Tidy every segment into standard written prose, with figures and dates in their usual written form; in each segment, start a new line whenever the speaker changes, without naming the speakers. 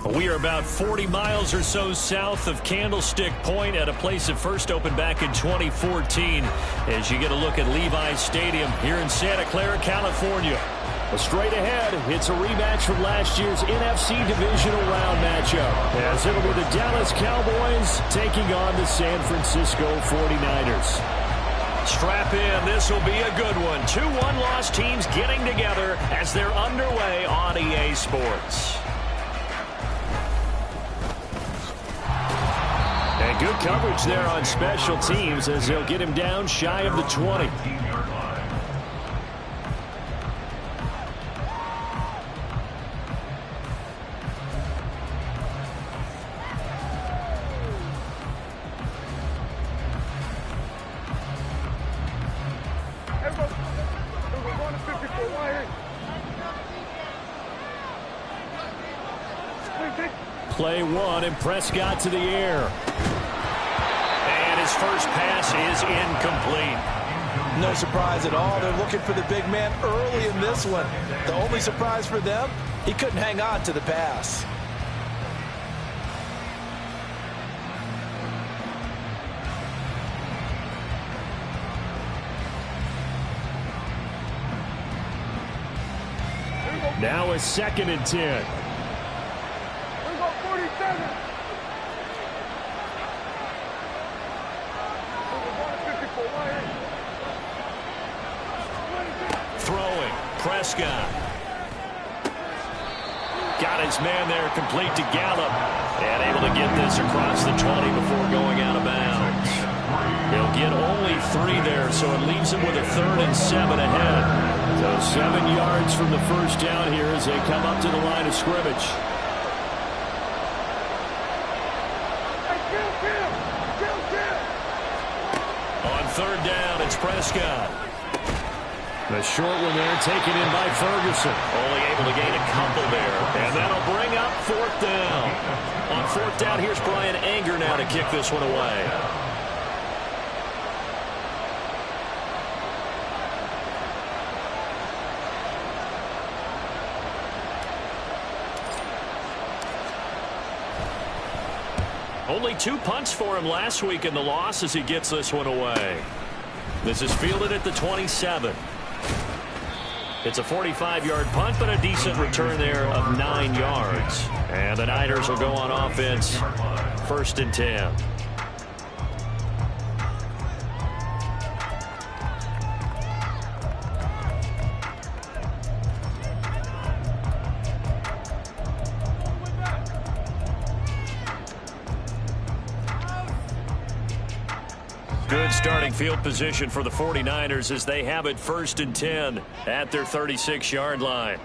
We are about 40 miles or so south of Candlestick Point at a place that first opened back in 2014 as you get a look at Levi's Stadium here in Santa Clara, California. Well, straight ahead, it's a rematch from last year's NFC Divisional Round matchup, as it'll be the Dallas Cowboys taking on the San Francisco 49ers. Strap in. This will be a good one. Two one-loss teams getting together as they're underway on EA Sports. And good coverage there on special teams as they'll get him down shy of the 20. Play one, and Prescott to the air. And his first pass is incomplete.
No surprise at all. They're looking for the big man early in this one. The only surprise for them, he couldn't hang on to the pass.
Now a 2nd and 10. Throwing, Prescott. Got his man there, complete to Gallup. And able to get this across the 20 before going out of bounds. He'll get only 3 there, so it leaves him with a 3rd and 7 ahead. So 7 yards from the first down here as they come up to the line of scrimmage. On 3rd down, it's Prescott. The short one there taken in by Ferguson. Only able to gain a couple there. And that'll bring up 4th down. On 4th down, here's Brian Anger now to kick this one away. Only 2 punts for him last week in the loss as he gets this one away. This is fielded at the 27. It's a 45-yard punt, but a decent return there of 9 yards. And the Niners will go on offense, 1st and 10. Good starting field position for the 49ers as they have it 1st and 10 at their 36-yard line.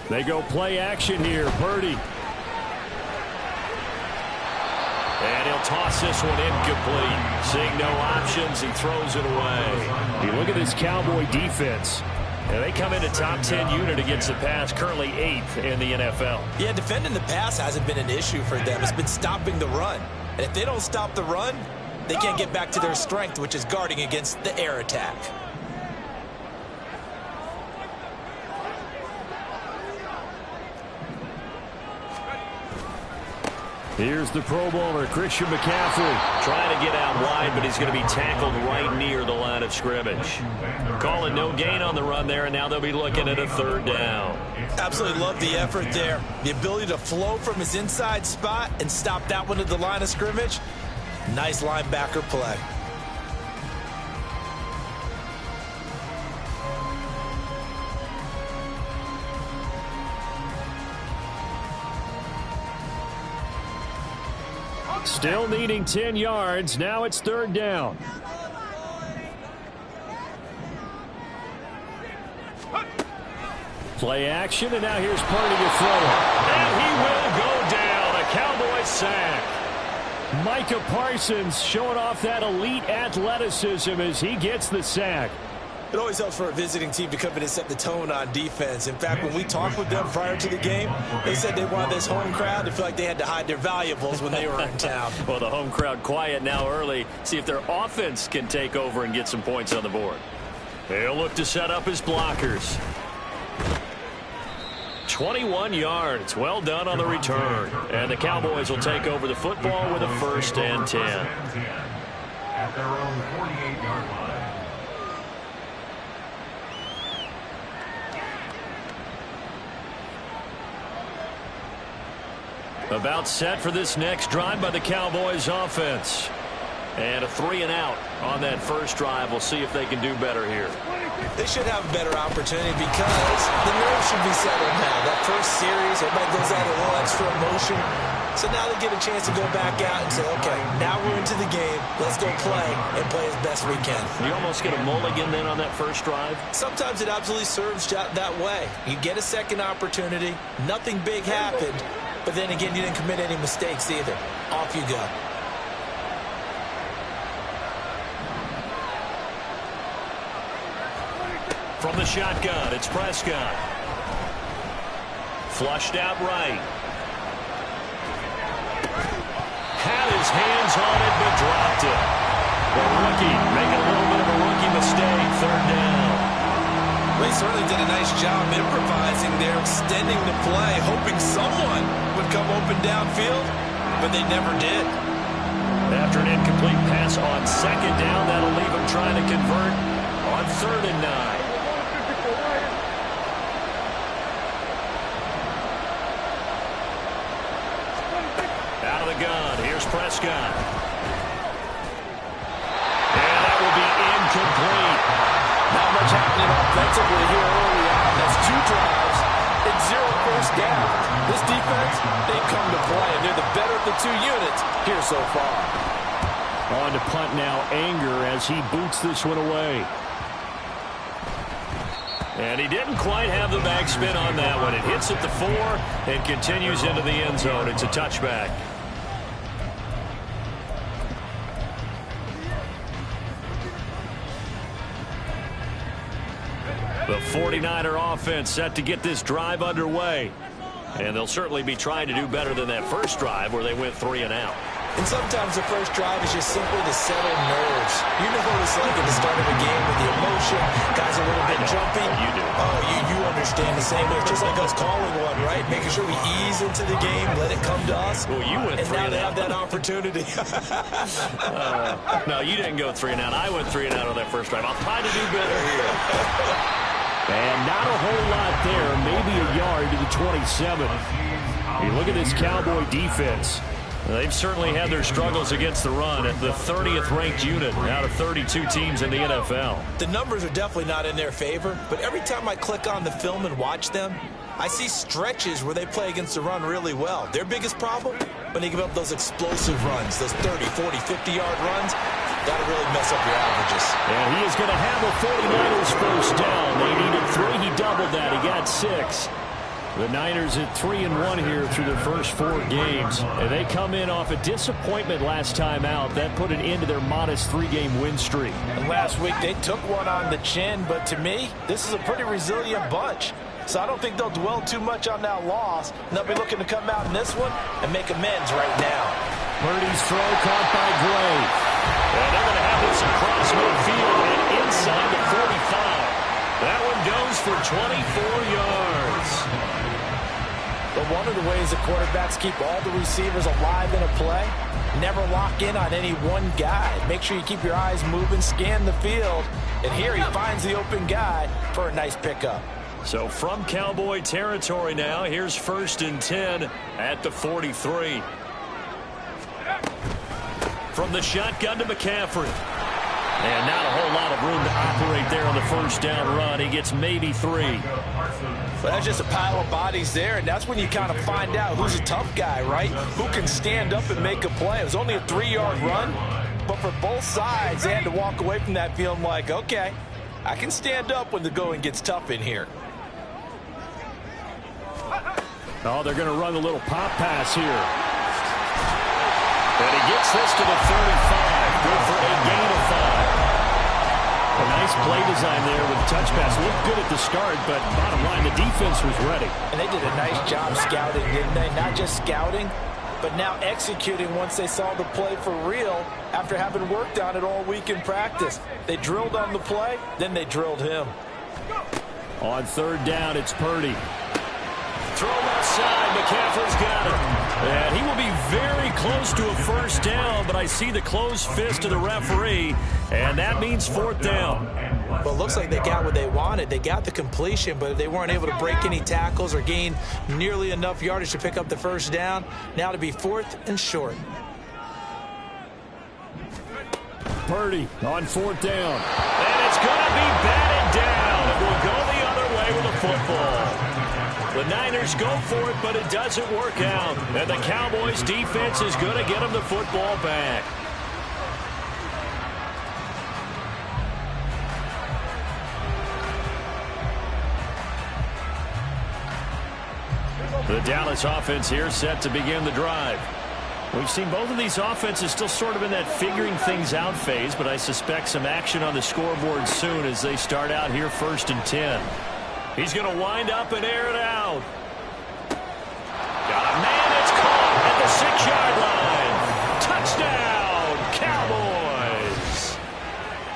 They go play action here. Purdy. And he'll toss this one incomplete. Seeing no options, he throws it away. You look at this Cowboy defense. And they come into top 10 unit against the pass, currently 8th in the NFL.
Yeah, defending the pass hasn't been an issue for them. It's been stopping the run. And if they don't stop the run, they can't get back to their strength, which is guarding against the air attack.
Here's the Pro Bowler, Christian McCaffrey. Trying to get out wide, but he's going to be tackled right near the line of scrimmage. Calling no gain on the run there, and now they'll be looking at a 3rd down.
Absolutely love the effort there. The ability to flow from his inside spot and stop that one at the line of scrimmage. Nice linebacker play.
Still needing 10 yards. Now it's 3rd down. Play action, and now here's Purdy to throw it. And he will go down. A Cowboy sack. Micah Parsons showing off that elite athleticism as he gets the sack.
It always helps for a visiting team to come in and set the tone on defense. In fact, when we talked with them prior to the game, they said they wanted this home crowd to feel like they had to hide their valuables when they were in town.
Well, the home crowd quiet now early. See if their offense can take over and get some points on the board. They'll look to set up his blockers. 21 yards. Well done on the return. And the Cowboys will take over the football with a 1st and 10.
At their own 48-yard line.
About set for this next drive by the Cowboys offense. And a 3-and-out on that first drive. We'll see if they can do better here.
They should have a better opportunity because the nerves should be settled now. That first series, everybody goes out a little extra emotion. So now they get a chance to go back out and say, okay, now we're into the game. Let's go play and play as best we can.
You almost get a mulligan then on that first drive?
Sometimes it absolutely serves that way. You get a second opportunity. Nothing big happened. But then again, you didn't commit any mistakes either. Off you go.
From the shotgun, it's Prescott. Flushed out right. Had his hands on it, but dropped it. The rookie making a little bit of a rookie mistake. 3rd down.
They certainly did a nice job improvising there, extending the play, hoping someone would come open downfield, but they never did.
After an incomplete pass on 2nd down, that'll leave them trying to convert on 3rd and 9. Out of the gun, here's Prescott. And that will be incomplete.
Not much happening offensively here early on. That's 2 drives and 0 first down. This defense, they've come to play, and they're the better of the 2 units here so far.
On to punt now, Anger as he boots this one away. And he didn't quite have the backspin on that one. It hits at the 4 and continues into the end zone. It's a touchback. The 49er offense set to get this drive underway. And they'll certainly be trying to do better than that first drive where they went 3-and-out.
And sometimes the first drive is just simply to settle nerves. You know what it's like at the start of a game with the emotion. Guys a little bit jumpy.
You do.
Oh, you understand the same way. It's just like us calling one, right? Making sure we ease into the game, let it come to us.
Well, you went 3-and-out.
And now they have that opportunity.
No, you didn't go 3-and-out. I went 3-and-out on that first drive. I'll try to do better here. And not a whole lot there. Maybe a yard to the 27. You look at this Cowboy defense. They've certainly had their struggles against the run at the 30th ranked unit out of 32 teams in the NFL.
The numbers are definitely not in their favor, but every time I click on the film and watch them, I see stretches where they play against the run really well. Their biggest problem, when they give up those explosive runs, those 30, 40, 50-yard runs, that'll really mess up your averages.
And he is going to have a 49ers first down. They needed 3. He doubled that. He got 6. The Niners at 3-1 here through their first 4 games. And they come in off a disappointment last time out. That put an end to their modest 3-game win streak.
And last week they took one on the chin, but to me, this is a pretty resilient bunch. So I don't think they'll dwell too much on that loss. And they'll be looking to come out in this one and make amends right now.
Purdy's throw caught by Gray. And they're going to have this across midfield and inside the 45. That one goes for 24 yards.
But one of the ways the quarterbacks keep all the receivers alive in a play, never lock in on any one guy. Make sure you keep your eyes moving, scan the field. And here he finds the open guy for a nice pickup.
So from Cowboy territory now, here's 1st and 10 at the 43. From the shotgun to McCaffrey. And not a whole lot of room to operate there on the first down run. He gets maybe 3.
But that's just a pile of bodies there, and that's when you kind of find out who's a tough guy, right? Who can stand up and make a play. It was only a 3-yard run, but for both sides, they had to walk away from that feeling like, okay, I can stand up when the going gets tough in here.
Oh, they're going to run a little pop pass here. And he gets this to the 35. Good for a gain of 5. A nice play design there good at the start, but bottom line, the defense was ready.
And they did a nice job scouting, didn't they? Not just scouting, but now executing once they saw the play for real after having worked on it all week in practice. They drilled on the play, then they drilled him.
On third down, it's Purdy. Throw left side. McCaffrey's got it. And he will be very close to a first down, but I see the closed fist of the referee, and that means fourth down.
Well, it looks like they got what they wanted. They got the completion, but they weren't able to break any tackles or gain nearly enough yardage to pick up the first down. Now to be fourth and short.
Purdy on fourth down. And it's going to be batted down. It will go the other way with the football. The Niners go for it, but it doesn't work out. And the Cowboys defense is going to get them the football back. The Dallas offense here set to begin the drive. We've seen both of these offenses still sort of in that figuring things out phase, but I suspect some action on the scoreboard soon as they start out here 1st and 10. He's going to wind up and air it out. Got a man that's caught at the 6-yard line. Touchdown, Cowboys.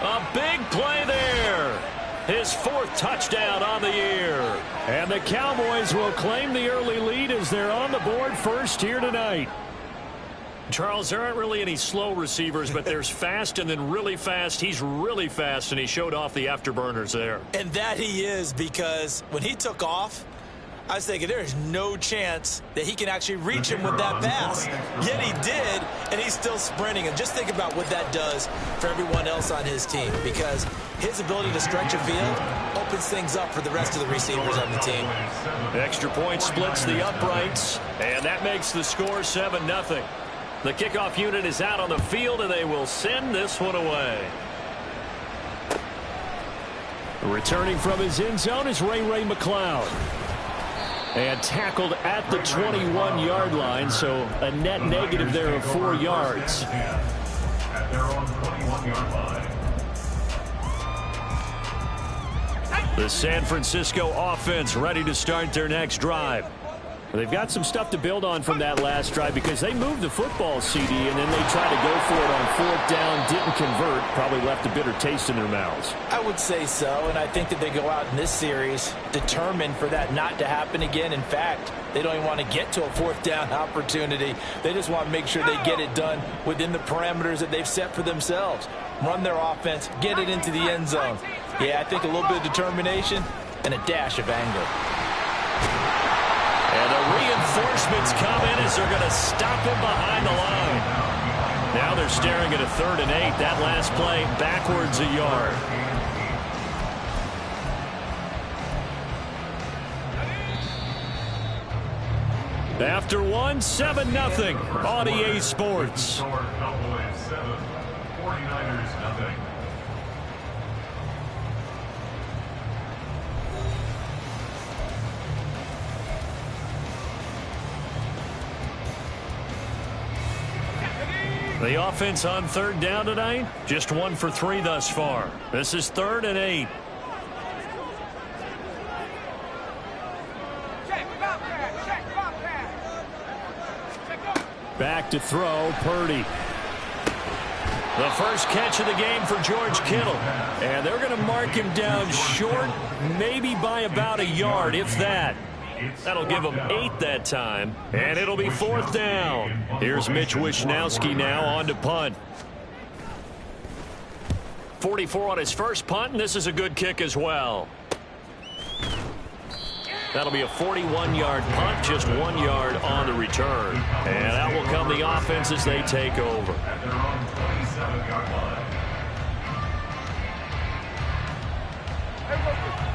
A big play there. His 4th touchdown on the year. And the Cowboys will claim the early lead as they're on the board first here tonight. Charles, there aren't really any slow receivers, but there's fast and then really fast. He's really fast, and he showed off the afterburners there.
And that he is, because when he took off, I was thinking there's no chance that he can actually reach him with that pass. Yet he did, and he's still sprinting. And just think about what that does for everyone else on his team, because his ability to stretch a field opens things up for the rest of the receivers on the team.
Extra point splits the uprights, and that makes the score 7-0. The kickoff unit is out on the field, and they will send this one away. Returning from his end zone is Ray McCloud. And tackled at the 21-yard line, so a net negative there of 4 yards.
At their own 21-yard line.
The San Francisco offense ready to start their next drive. They've got some stuff to build on from that last drive because they moved the football, CD, and then they tried to go for it on 4th down, didn't convert, probably left a bitter taste in their mouths.
I would say so, and I think that they go out in this series determined for that not to happen again. In fact, they don't even want to get to a 4th down opportunity. They just want to make sure they get it done within the parameters that they've set for themselves. Run their offense, get it into the end zone. Yeah, I think a little bit of determination and a dash of anger.
And the reinforcements come in as they're going to stop him behind the line. Now they're staring at a 3rd and 8. That last play backwards a yard. After one, 7-0 on EA Sports.
Cowboys 7, 49ers 0.
The offense on 3rd down tonight, just 1 for 3 thus far. This is 3rd and 8. Back to throw, Purdy. The first catch of the game for George Kittle. And they're going to mark him down short, maybe by about a yard, if that. That'll give him 8 that time, and it'll be 4th down. Here's Mitch Wishnowski now on to punt. 44 on his first punt, and this is a good kick as well. That'll be a 41-yard punt, just 1 yard on the return. And out will come the offense as they take over.
At their own 27-yard line.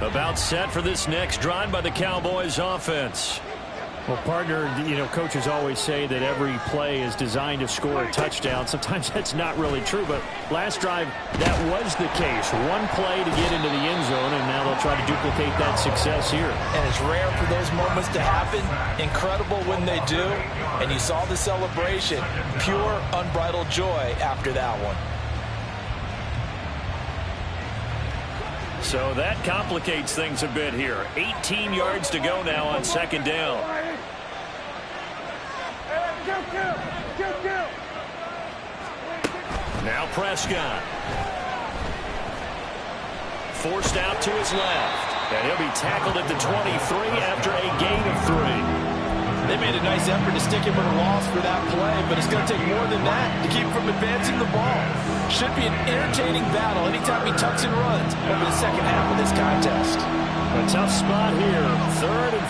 About set for this next drive by the Cowboys offense.
Well, partner, coaches always say that every play is designed to score a touchdown. Sometimes that's not really true, but last drive, that was the case. One play to get into the end zone, and now they'll try to duplicate that success here.
And it's rare for those moments to happen. Incredible when they do. And you saw the celebration. Pure, unbridled joy after that one.
So that complicates things a bit here. 18 yards to go now on second down. Now Prescott. Forced out to his left. And he'll be tackled at the 23 after a gain of 3.
They made a nice effort to stick him with a loss for that play, but it's going to take more than that to keep him from advancing the ball. Should be an entertaining battle anytime he tucks and runs over the second half of this contest.
A tough spot here, 3rd and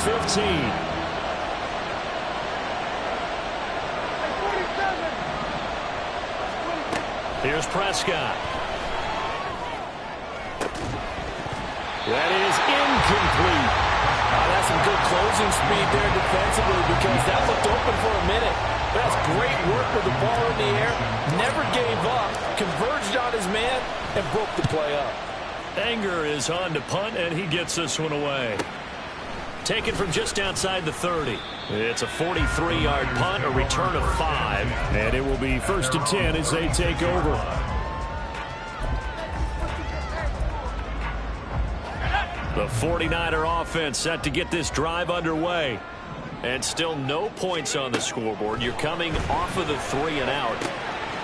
15.
Here's Prescott. That is incomplete.
That's some good closing speed there defensively because that looked open for a minute. That's great work with the ball in the air. Never gave up, converged on his man, and broke the play up.
Anger is on to punt, and he gets this one away. Taken from just outside the 30. It's a 43-yard punt, a return of 5.
And it will be 1st and 10 as they take over.
The 49er offense set to get this drive underway. And still no points on the scoreboard. You're coming off of the 3 and out.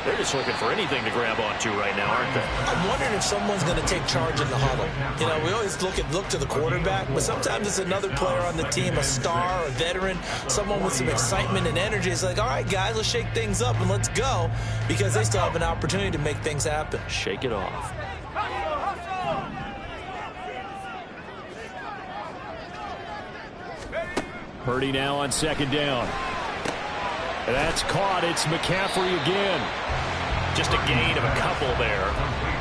They're just looking for anything to grab onto right now, aren't they?
I'm wondering if someone's going to take charge in the huddle. You know, we always look to the quarterback, but sometimes it's another player on the team, a star, a veteran, someone with some excitement and energy. It's like, all right, guys, let's shake things up and let's go, because they still have an opportunity to make things happen.
Shake it off.
Purdy now on 2nd down. That's caught. It's McCaffrey again.
Just a gain of a couple there.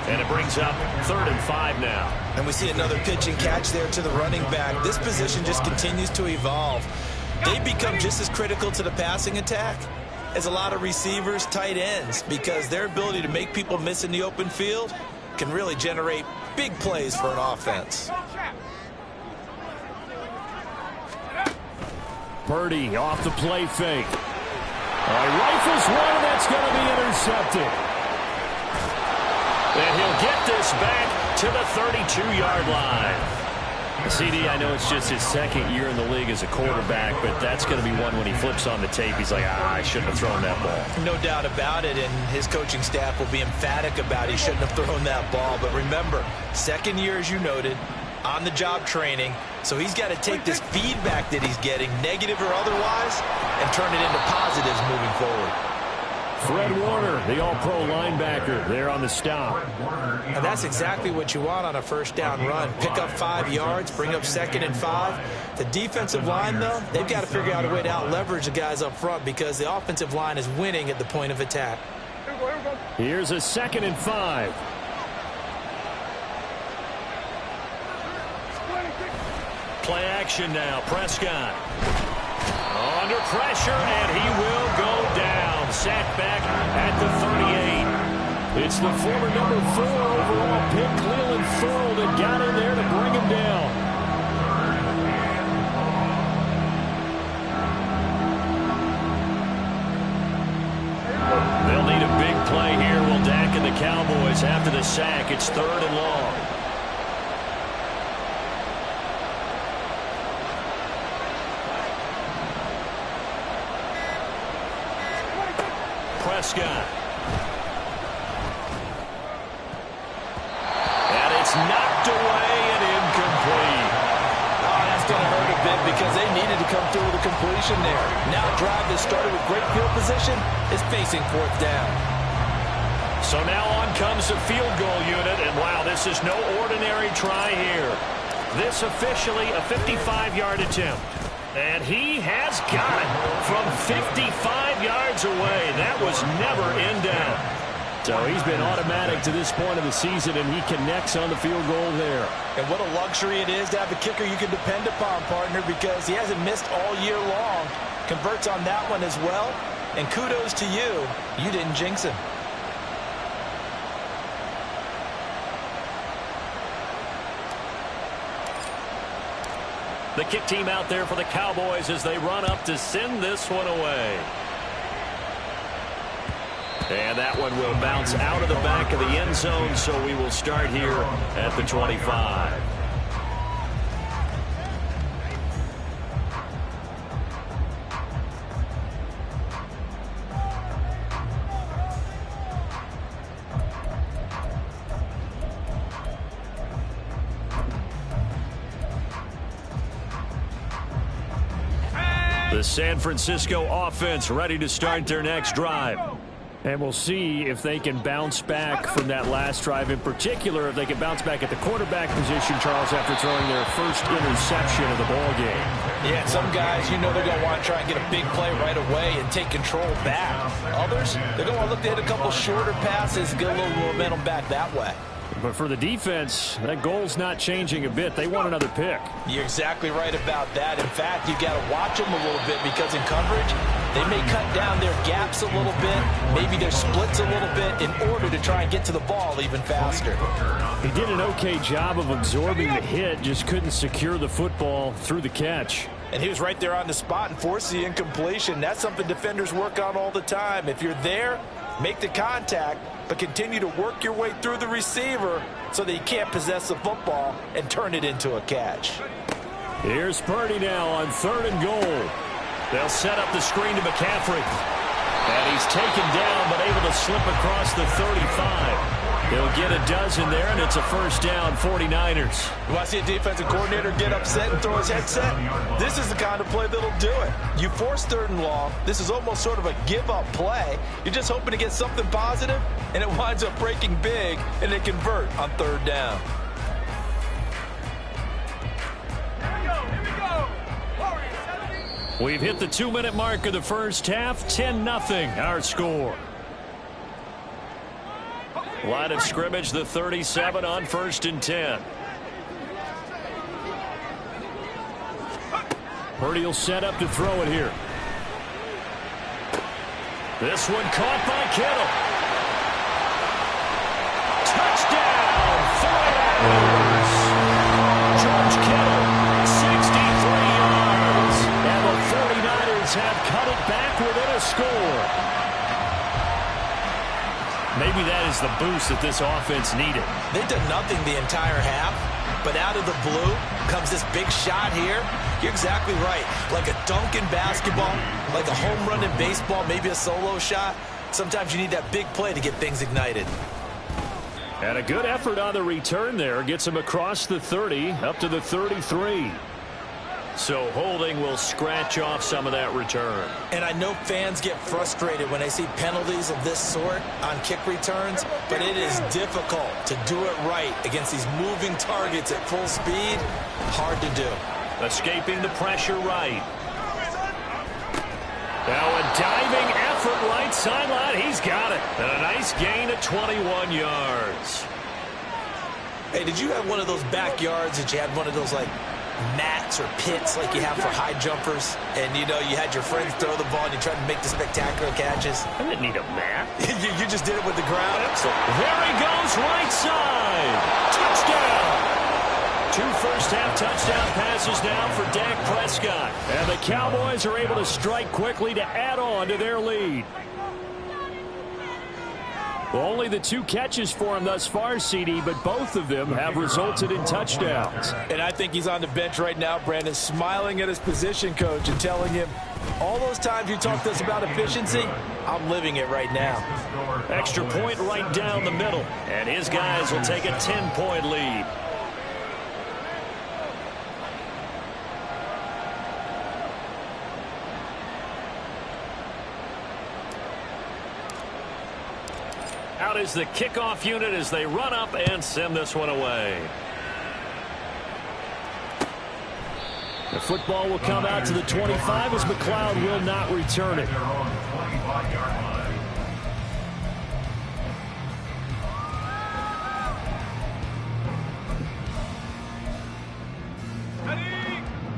And it brings up 3rd and 5 now.
And we see another pitch and catch there to the running back. This position just continues to evolve. They become just as critical to the passing attack as a lot of receivers, tight ends, because their ability to make people miss in the open field can really generate big plays for an offense.
Purdy off the play fake. Rifles one, and that's going to be intercepted.
And he'll get this back to the 32-yard line. CD, I know it's just his 2nd year in the league as a quarterback, but that's going to be one when he flips on the tape. He's like, I shouldn't have thrown that ball.
No doubt about it, and his coaching staff will be emphatic about he shouldn't have thrown that ball. But remember, 2nd year, as you noted, on-the-job training, so he's got to take this feedback that he's getting, negative or otherwise, and turn it into positives moving forward.
Fred Warner, the all-pro linebacker, there on the stop.
And that's exactly what you want on a 1st down run. Pick up 5 yards, bring up 2nd and 5. The defensive line, though, they've got to figure out a way to out-leverage the guys up front because the offensive line is winning at the point of attack.
Here's a 2nd and 5.
Play action now. Prescott under pressure, and he will go down. Sacked back at the 38.
It's the former number 4 overall pick, Cleveland Thurl, that got in there to bring him down.
They'll need a big play here. Will Dak and the Cowboys after the sack. It's 3rd and long. Prescott. And it's knocked away and incomplete.
Oh, that's going to hurt a bit because they needed to come through with a completion there. Now a drive that started with great field position is facing 4th down.
So now on comes the field goal unit, and wow, this is no ordinary try here. This officially a 55-yard attempt. And he has got it from 55 yards away. That was never in doubt.
So he's been automatic to this point of the season, and he connects on the field goal there.
And what a luxury it is to have a kicker you can depend upon, partner, because he hasn't missed all year long. Converts on that one as well. And kudos to you. You didn't jinx him.
The kick team out there for the Cowboys as they run up to send this one away. And that one will bounce out of the back of the end zone, so we will start here at the 25. The San Francisco offense ready to start their next drive.
And we'll see if they can bounce back from that last drive, in particular if they can bounce back at the quarterback position, Charles, after throwing their first interception of the ball game.
Yeah, some guys, you know they're going to want to try and get a big play right away and take control back. Others, they're going to want to look to hit a couple shorter passes and get a little momentum back that way.
But for the defense, that goal's not changing a bit. They want another pick.
You're exactly right about that. In fact, you got to watch them a little bit because in coverage, they may cut down their gaps a little bit, maybe their splits a little bit in order to try and get to the ball even faster.
He did an okay job of absorbing the hit, just couldn't secure the football through the catch.
And he was right there on the spot and forced the incompletion. That's something defenders work on all the time. If you're there, make the contact, but continue to work your way through the receiver so that you can't possess the football and turn it into a catch.
Here's Purdy now on 3rd and goal.
They'll set up the screen to McCaffrey. And he's taken down, but able to slip across the 35. They'll get a dozen there, and it's a first down, 49ers.
You want to see a defensive coordinator get upset and throw his headset? This is the kind of play that'll do it. You force 3rd and long. This is almost sort of a give-up play. You're just hoping to get something positive, and it winds up breaking big, and they convert on 3rd down.
We've hit the 2-minute mark of the first half. 10-0 our score. Line of scrimmage, the 37 on 1st and 10.
Purdy will set up to throw it here.
This one caught by Kittle. Touchdown, 49ers. George Kittle, 63 yards. And the 49ers have cut it back within a score. Maybe that is the boost that this offense needed.
They've done nothing the entire half, but out of the blue comes this big shot here. You're exactly right. Like a dunk in basketball, like a home run in baseball, maybe a solo shot. Sometimes you need that big play to get things ignited.
And a good effort on the return there. Gets him across the 30, up to the 33.
So holding will scratch off some of that return.
And I know fans get frustrated when they see penalties of this sort on kick returns, but it is difficult to do it right against these moving targets at full speed. Hard to do.
Escaping the pressure right. Now a diving effort right sideline. He's got it. And a nice gain of 21 yards.
Hey, did you have one of those backyards that you had one of those like mats or pits like you have for high jumpers, and you know you had your friends throw the ball and you tried to make the spectacular catches?
I didn't need a mat.
you just did it with the ground.
There he goes, right side. Touchdown. 2 first-half touchdown passes now for Dak Prescott.
And the Cowboys are able to strike quickly to add on to their lead. Well, only the 2 catches for him thus far, CD, but both of them have resulted in touchdowns.
And I think he's on the bench right now, Brandon, smiling at his position coach and telling him, all those times you talked to us about efficiency, I'm living it right now.
Extra point right down the middle, and his guys will take a 10-point lead. Out is the kickoff unit as they run up and send this one away.
The football will come out to the 25 as McLeod will not return it.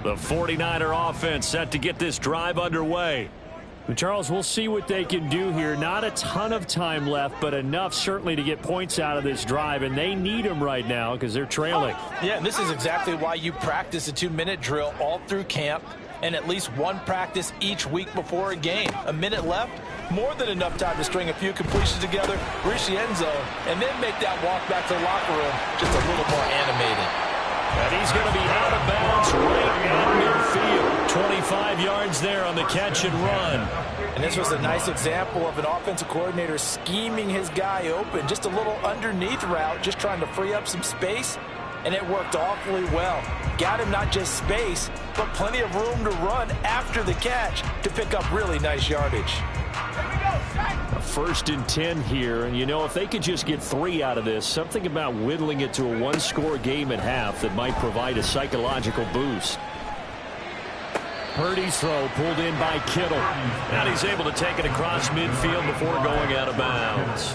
The 49er offense set to get this drive underway.
Charles, we'll see what they can do here. Not a ton of time left, but enough certainly to get points out of this drive, and they need them right now because they're trailing.
Yeah, and this is exactly why you practice a 2-minute drill all through camp and at least one practice each week before a game. A minute left, More than enough time to string a few completions together, reach the end zone, and then make that walk back to the locker room just a little more animated.
And he's going to be out of bounds right at midfield. 25 yards there on the catch and run.
And this was a nice example of an offensive coordinator scheming his guy open. Just a little underneath route, just trying to free up some space. And it worked awfully well. Got him not just space, but plenty of room to run after the catch to pick up really nice yardage.
A 1st and 10 here, and you know, if they could just get 3 out of this, something about whittling it to a one-score game at half that might provide a psychological boost. Purdy's throw pulled in by Kittle.
And he's able to take it across midfield before going out of bounds.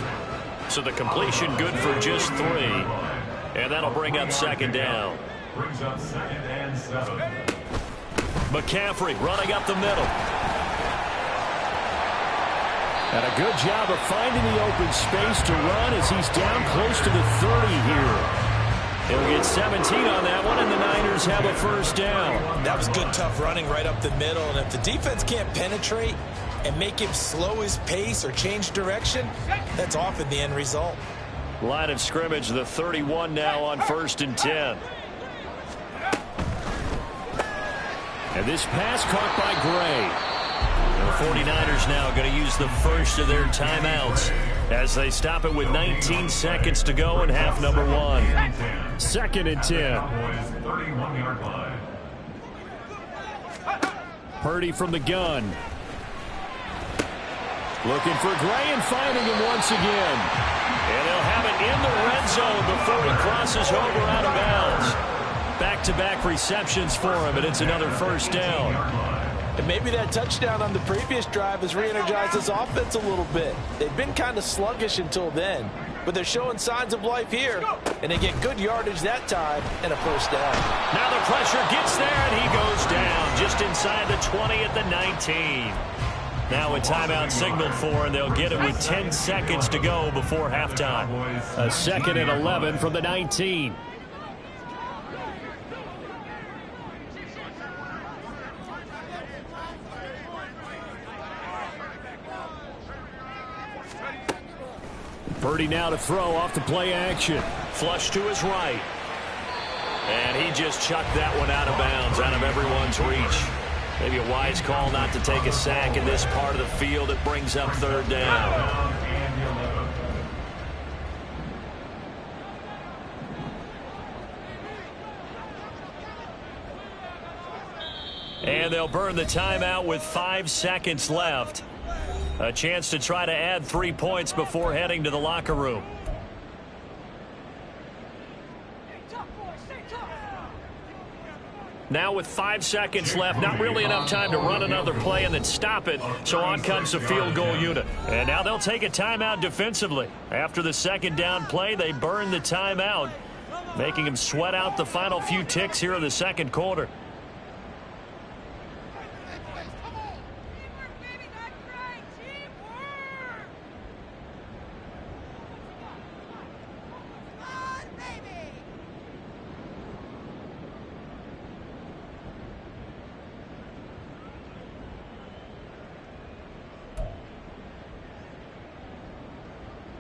So the completion good for just 3. And that'll bring up 2nd down.
Brings up 2nd and 7.
McCaffrey running up the middle.
And a good job of finding the open space to run as he's down close to the 30 here.
He'll get 17 on that one, and the Niners have a 1st down.
That was good, tough running right up the middle. And if the defense can't penetrate and make him slow his pace or change direction, that's often the end result.
Line of scrimmage, the 31 now on 1st and 10.
And this pass caught by Gray.
The 49ers now going to use the first of their timeouts as they stop it with 19 seconds to go in half number 1.
2nd and 10.
Cowboys 31-yard line.
Purdy from the gun. Looking for Gray and finding him once again.
And they'll have it in the red zone before he crosses over out of bounds. Back-to-back receptions for him, and it's another 1st down.
And maybe that touchdown on the previous drive has re-energized this offense a little bit. They've been kind of sluggish until then, but they're showing signs of life here, and they get good yardage that time and a 1st down.
Now the pressure gets there, and he goes down just inside the 20 at the 19. Now a timeout signaled for, and they'll get it with 10 seconds to go before halftime.
A 2nd and 11 from the 19. Purdy now to throw off the play action.
Flush to his right. And he just chucked that one out of bounds, out of everyone's reach. Maybe a wise call not to take a sack in this part of the field. It brings up 3rd down. And they'll burn the timeout with 5 seconds left. A chance to try to add 3 points before heading to the locker room. Now with 5 seconds left, not really enough time to run another play and then stop it. So on comes the field goal unit. And now they'll take a timeout defensively. After the 2nd down play, they burn the timeout, making them sweat out the final few ticks here in the 2nd quarter.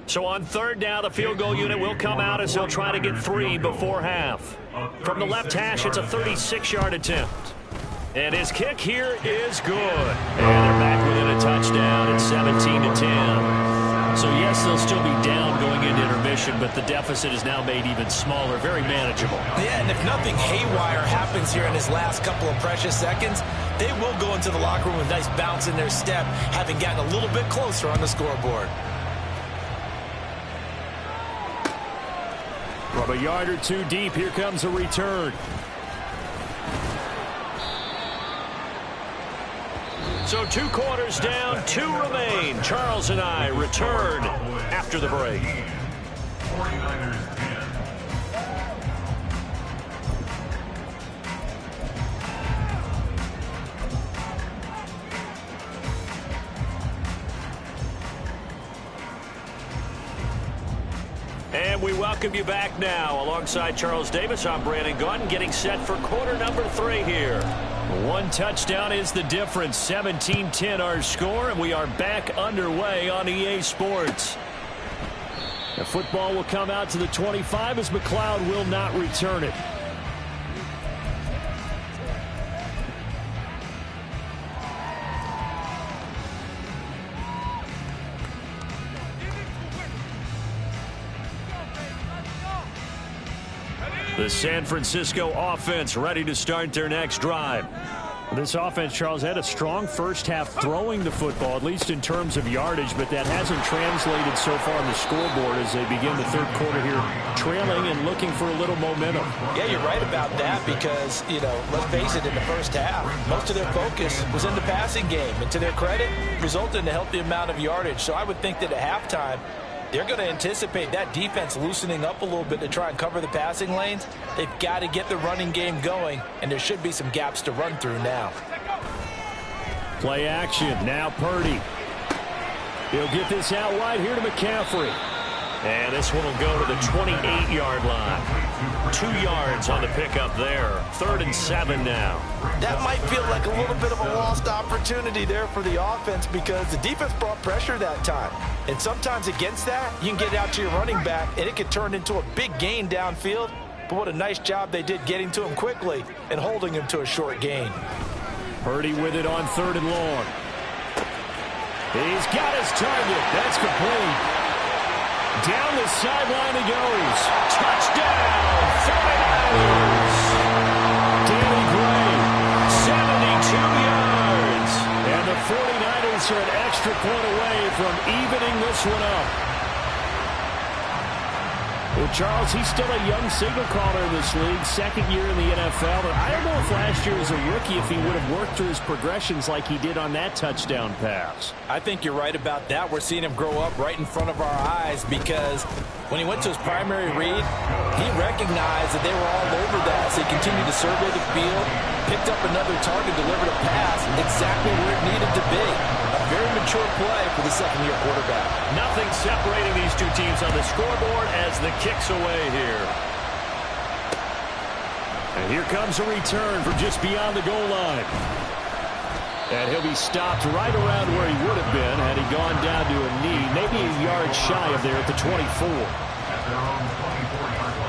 So on 3rd down, the field goal unit will come out as they'll try to get 3 before half. From the left hash, it's a 36-yard attempt. And his kick here is good. And they're back within a touchdown at 17-10. So yes, they'll still be down going into intermission, but the deficit is now made even smaller, very manageable.
Yeah, and if nothing haywire happens here in his last couple of precious seconds, they will go into the locker room with a nice bounce in their step, having gotten a little bit closer on the scoreboard.
From a yard or 2 deep, here comes a return.
So 2 quarters down, 2 remain. Charles and I return after the break.
49ers 10.
And we welcome you back now. Alongside Charles Davis, I'm Brandon Gaudin, getting set for quarter number 3 here. One touchdown is the difference. 17-10 our score, and we are back underway on EA Sports. The football will come out to the 25 as McLeod will not return it. The San Francisco offense ready to start their next drive. This offense, Charles, had a strong first half throwing the football, at least in terms of yardage, but that hasn't translated so far on the scoreboard as they begin the third quarter here, trailing and looking for a little momentum.
Yeah, you're right about that because, let's face it, in the first half, most of their focus was in the passing game. And to their credit, resulted in a healthy amount of yardage. So I would think that at halftime, they're going to anticipate that defense loosening up a little bit to try and cover the passing lanes. They've got to get the running game going, and there should be some gaps to run through now.
Play action. Now Purdy. He'll get this out wide here to McCaffrey.
And this one will go to the 28-yard line. 2 yards on the pickup there. 3rd and 7 now.
That might feel like a little bit of a lost opportunity there for the offense because the defense brought pressure that time. And sometimes against that, you can get out to your running back, and it could turn into a big gain downfield. But what a nice job they did getting to him quickly and holding him to a short gain.
Purdy with it on 3rd and long. He's got his target. That's complete. Down the sideline he goes. Touchdown, 49ers. Danny Gray, 72 yards. And the 49ers are an extra point away from evening this one up. Well, Charles, he's still a young signal caller in this league, 2nd year in the NFL. But I don't know if last year as a rookie if he would have worked through his progressions like he did on that touchdown pass.
I think you're right about that. We're seeing him grow up right in front of our eyes because when he went to his primary read, he recognized that they were all over that. So he continued to survey the field, picked up another target, delivered a pass exactly where it needed to be. A very mature play for the 2nd-year quarterback.
Nothing separating these two teams on the scoreboard as the kick's away here.
And here comes a return from just beyond the goal line. And he'll be stopped right around where he would have been had he gone down to a knee, maybe a yard shy of there at the 24.
At their own 24-yard line.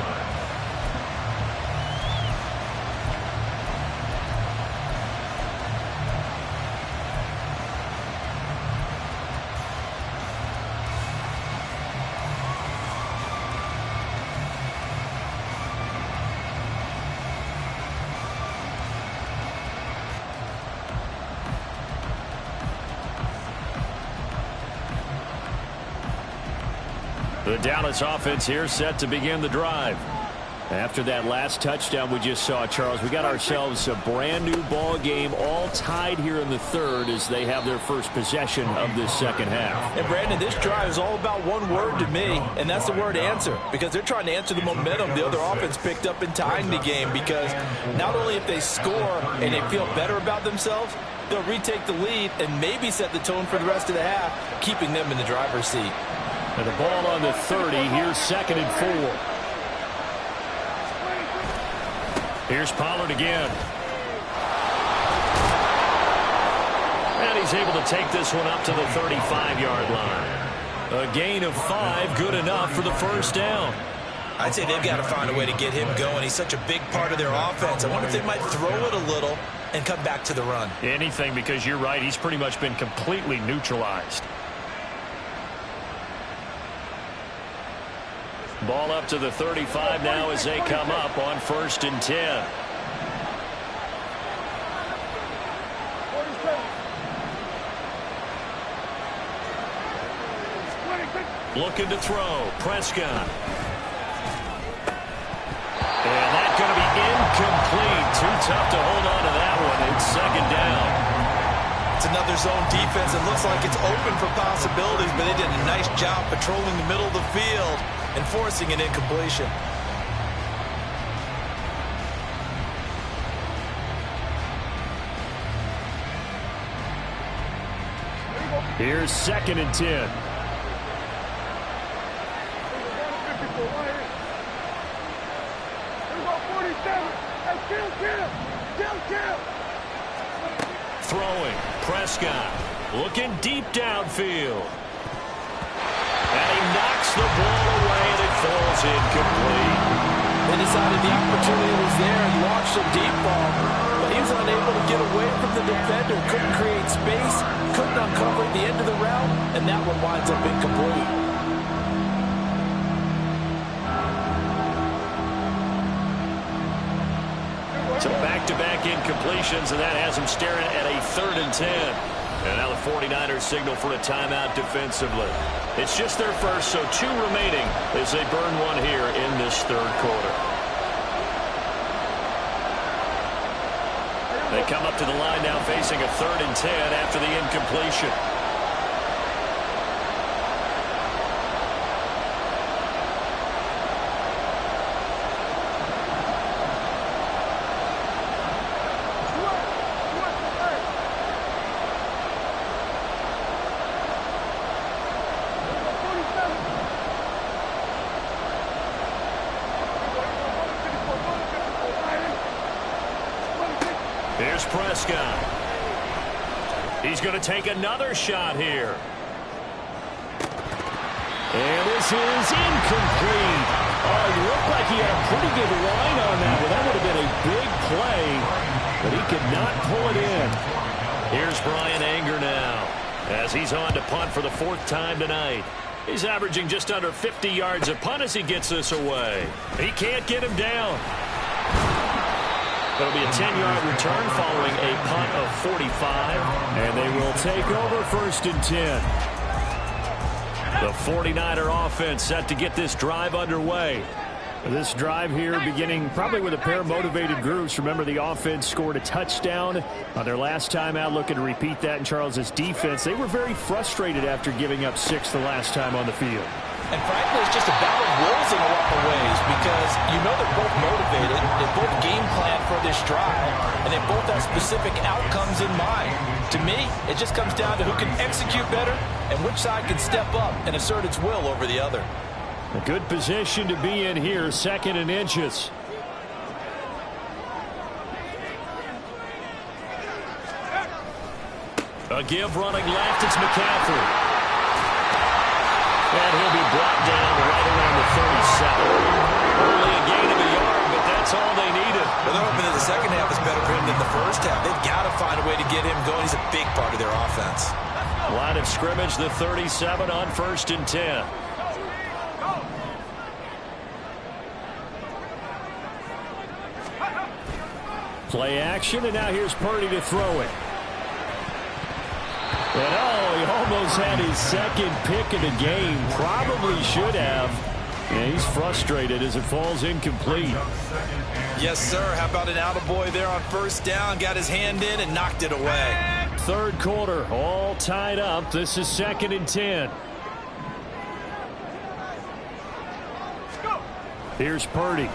The Dallas offense here set to begin the drive.
After that last touchdown we just saw, Charles, we got ourselves a brand new ball game, all tied here in the 3rd as they have their first possession of this 2nd half.
And Brandon, this drive is all about one word to me, and that's the word answer, because they're trying to answer the momentum the other offense picked up in tying the game, because not only if they score and they feel better about themselves, they'll retake the lead and maybe set the tone for the rest of the half, keeping them in the driver's seat.
And the ball on the 30, here's 2nd and 4.
Here's Pollard again. And he's able to take this one up to the 35-yard line. A gain of 5, good enough for the first down.
I'd say they've got to find a way to get him going. He's such a big part of their offense. I wonder if they might throw it a little and come back to the run.
Anything, because you're right, he's pretty much been completely neutralized. Ball up to the 35 now as they come up on 1st and 10. Looking to throw. Prescott. And that's going to be incomplete. Too tough to hold on to that one. It's 2nd down.
It's another zone defense. It looks like it's open for possibilities, but they did a nice job patrolling the middle of the field and forcing an incompletion.
Here's 2nd and 10.
throwing. Prescott looking deep downfield. And he knocks the ball away, and it falls incomplete.
They decided the opportunity was there and launched a deep ball, but he was unable to get away from the defender, couldn't create space, couldn't uncover at the end of the route, and that one winds up incomplete.
So back-to-back incompletions, and that has him staring at a 3rd and 10. And now the 49ers signal for a timeout defensively. It's just their first, so 2 remaining as they burn one here in this 3rd quarter. They come up to the line now facing a 3rd and 10 after the incompletion. Here's Prescott. He's going to take another shot here. And this is incomplete. Oh, it looked like he had a pretty good line on that one. That would have been a big play, but he could not pull it in. Here's Brian Anger now as he's on to punt for the 4th time tonight. He's averaging just under 50 yards a punt as he gets this away. He can't get him down. It'll be a 10-yard return following a punt of 45. And they will take over 1st and 10. The 49er offense set to get this drive underway. This drive here beginning probably with a pair of motivated groups. Remember, the offense scored a touchdown on their last time out, looking to repeat that in Charles's defense. They were very frustrated after giving up 6 the last time on the field.
And frankly, it's just a battle of wills in a lot of ways because you know they're both motivated, they both game plan for this drive, and they both have specific outcomes in mind. To me, it just comes down to who can execute better and which side can step up and assert its will over the other.
A good position to be in here, 2nd and inches.
A give running left, it's McCaffrey. And he'll be brought down right around the 37. Only a gain of a yard, but that's all they needed.
Well, they're hoping that the second half is better for him than the first half. They've got to find a way to get him going. He's a big part of their offense.
Line of scrimmage, the 37 on 1st and 10.
Play action, and now here's Purdy to throw it. And he almost had his 2nd pick of the game. Probably should have. Yeah, he's frustrated as it falls incomplete.
Yes, sir. How about an attaboy there on 1st down? Got his hand in and knocked it away.
3rd quarter, all tied up. This is 2nd and 10. Here's Purdy.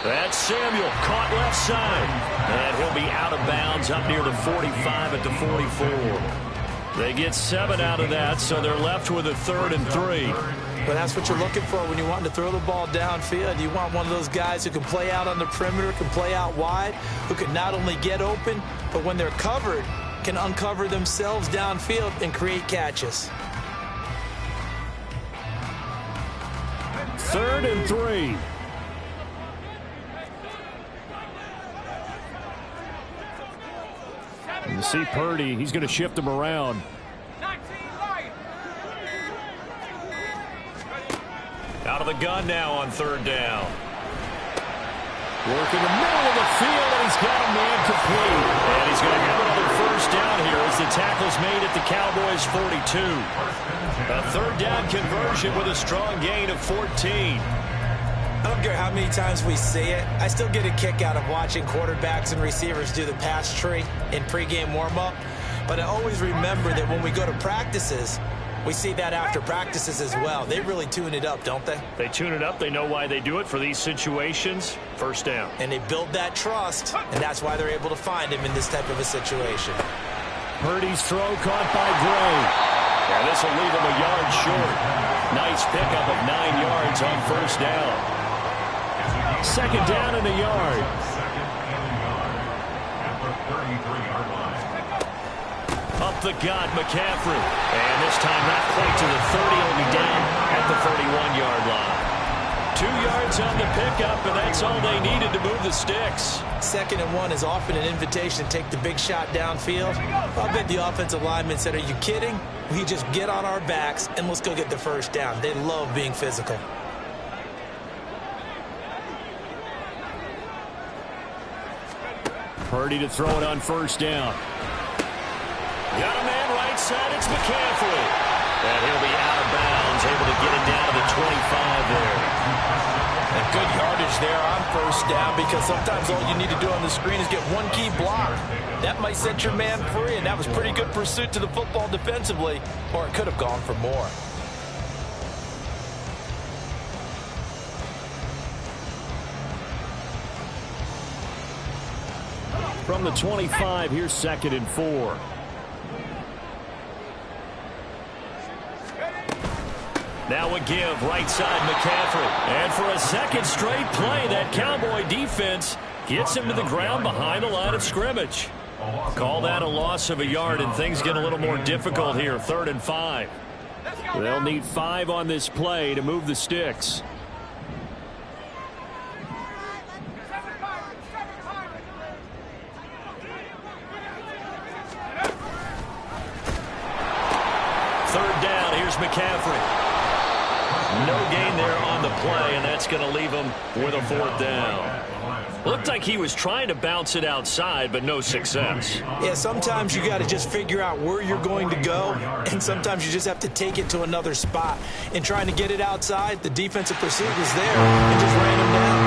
That's Samuel, caught left side. And he'll be out of bounds up near the 45 at the 44. They get 7 out of that, so they're left with a 3rd and 3.
But that's what you're looking for when you want to throw the ball downfield. You want one of those guys who can play out on the perimeter, can play out wide, who can not only get open, but when they're covered, can uncover themselves downfield and create catches.
3rd and 3. You see Purdy, he's going to shift him around.
Out of the gun now on 3rd down.
Work in the middle of the field, and he's got a man complete.
And he's going to have another 1st down here as the tackle's made at the Cowboys 42. A 3rd down conversion with a strong gain of 14.
I don't care how many times we see it. I still get a kick out of watching quarterbacks and receivers do the pass tree in pregame warm-up. But I always remember that when we go to practices, we see that after practices as well. They really tune it up, don't they?
They tune it up. They know why they do it for these situations. 1st down.
And they build that trust, and that's why they're able to find him in this type of a situation.
Purdy's throw caught by Gray.
And this will leave him a yard short. Nice pickup of 9 yards on 1st down.
2nd down and a yard.
33-yard line.
Up the gut, McCaffrey. And this time not quite to the 30. He'll be down at the 31-yard line. 2 yards on the pickup, and that's all they needed to move the sticks.
2nd and 1 is often an invitation to take the big shot downfield. I bet the offensive lineman said, are you kidding? We just get on our backs and let's go get the first down. They love being physical.
Purdy to throw it on 1st down.
Got a man right side. It's McCaffrey. And he'll be out of bounds, able to get it down to the 25 there.
And good yardage there on 1st down, because sometimes all you need to do on the screen is get one key block. That might set your man free, and that was pretty good pursuit to the football defensively, or it could have gone for more.
From the 25, here's 2nd and 4.
Now a give, right side McCaffrey. And for a 2nd straight play, that Cowboy defense gets him to the ground behind the line of scrimmage. Call that a loss of a yard, and things get a little more difficult here. 3rd and 5.
They'll need 5 on this play to move the sticks.
Third down, here's McCaffrey. No gain there on the play, and that's going to leave him with a 4th down. Looked like he was trying to bounce it outside, but no success.
Yeah, sometimes you got to just figure out where you're going to go, and sometimes you just have to take it to another spot. In trying to get it outside, the defensive pursuit was there and just ran him down.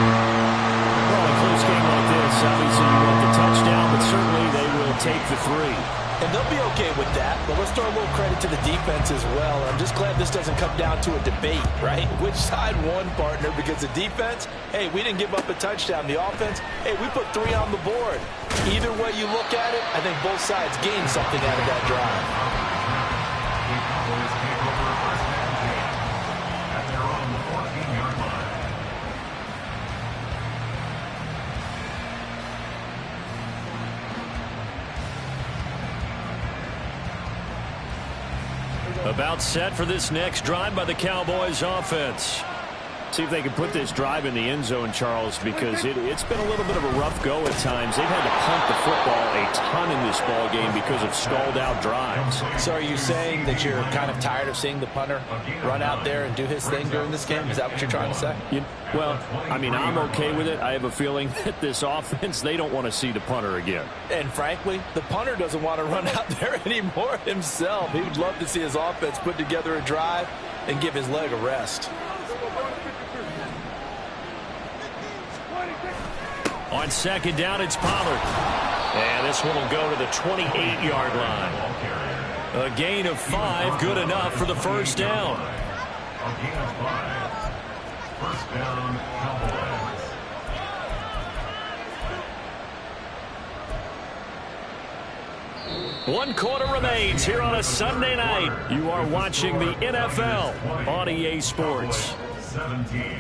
Well, a close game like this, obviously you want the touchdown, but certainly they will take the 3.
And they'll be okay with that, but let's throw a little credit to the defense as well. I'm just glad this doesn't come down to a debate, right? Which side won, partner? Because the defense, hey, we didn't give up a touchdown. The offense, hey, we put 3 on the board. Either way you look at it, I think both sides gained something out of that drive.
The Cowboys take over first and 10 at their own 14-yard line.
About set for this next drive by the Cowboys offense.
See if they can put this drive in the end zone, Charles, because it's been a little bit of a rough go at times. They've had to punt the football a ton in this ball game because of stalled-out drives.
So are you saying that you're kind of tired of seeing the punter run out there and do his thing during this game? Is that what you're trying to say?
Well, I mean, I'm okay with it. I have a feeling that this offense, they don't want to see the punter again.
And frankly, the punter doesn't want to run out there anymore himself. He would love to see his offense put together a drive and give his leg a rest.
On 2nd down, it's Pollard. And this one will go to the 28-yard line. A gain of 5, good enough for the 1st down.
A gain of 5. First down, Cowboys.
One quarter remains here on a Sunday night. You are watching the NFL on EA Sports.
17.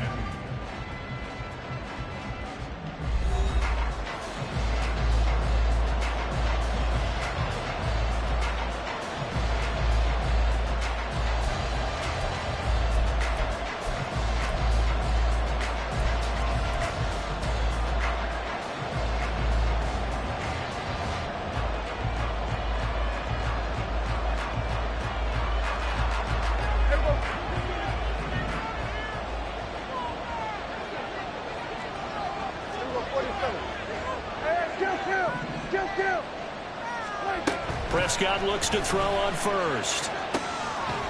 Prescott looks to throw on 1st.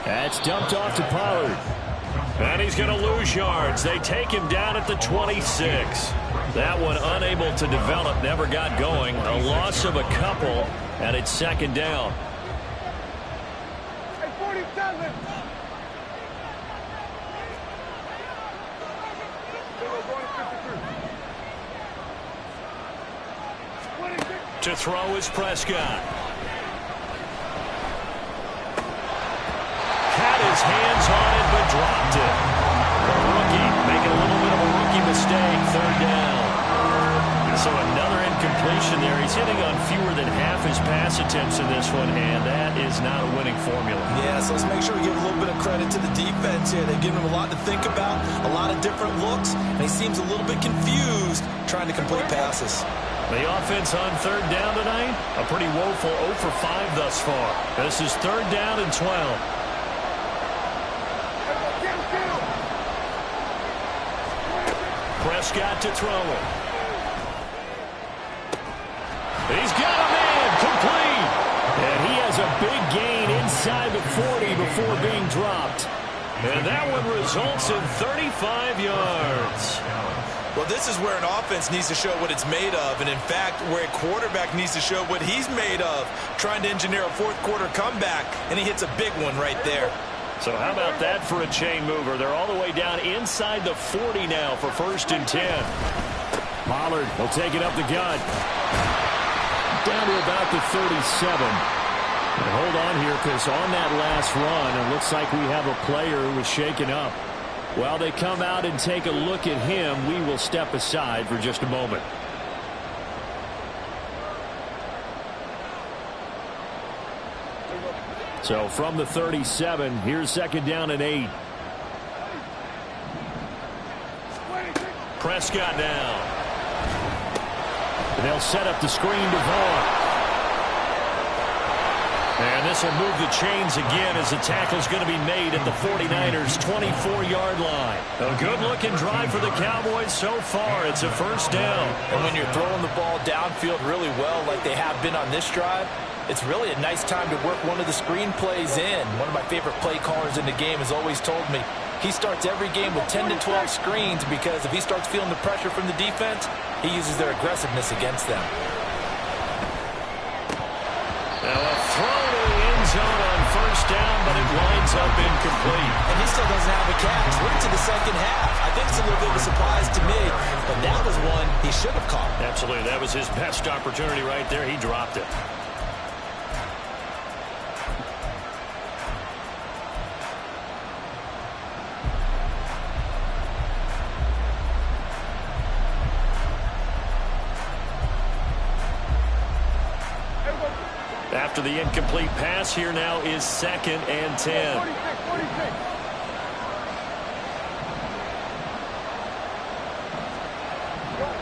That's dumped off to Pollard.
And he's going to lose yards. They take him down at the 26. That one unable to develop, never got going. A loss of a couple, and it's 2nd down.
Hey, 47.
To throw is Prescott. Had his hands on it, but dropped it. The rookie making a little bit of a rookie mistake. 3rd down. So another incomplete completion there. He's hitting on fewer than half his pass attempts in this one, and that is not a winning formula.
Yeah, so let's make sure we give a little bit of credit to the defense here. They've given him a lot to think about, a lot of different looks, and he seems a little bit confused trying to complete passes.
The offense on third down tonight, a pretty woeful 0 for 5 thus far. This is third down and 12. Prescott to throw it. He's got a man, complete. And he has a big gain inside the 40 before being dropped. And that one results in 35 yards.
Well, this is where an offense needs to show what it's made of, and in fact, where a quarterback needs to show what he's made of, trying to engineer a fourth-quarter comeback, and he hits a big one right there.
So how about that for a chain mover? They're all the way down inside the 40 now for 1st and 10.
Pollard will take it up the gut. Down to about the 37. And hold on here, because on that last run, it looks like we have a player who was shaken up. While they come out and take a look at him, we will step aside for just a moment. So from the 37, here's 2nd down and 8.
Prescott now.
And they'll set up the screen to Vaughn.
And this will move the chains again as the tackle's going to be made at the 49ers' 24-yard line. A good-looking drive for the Cowboys so far. It's a 1st down.
And when you're throwing the ball downfield really well like they have been on this drive, it's really a nice time to work one of the screen plays in. One of my favorite play callers in the game has always told me he starts every game with 10 to 12 screens because if he starts feeling the pressure from the defense, he uses their aggressiveness against them.
Now a throw to the end zone on 1st down, but it winds up incomplete.
And he still doesn't have a catch. We're into the 2nd half. I think it's a little bit of a surprise to me, but that was one he should have caught.
Absolutely. That was his best opportunity right there. He dropped it. After the incomplete pass, here now is 2nd and 10.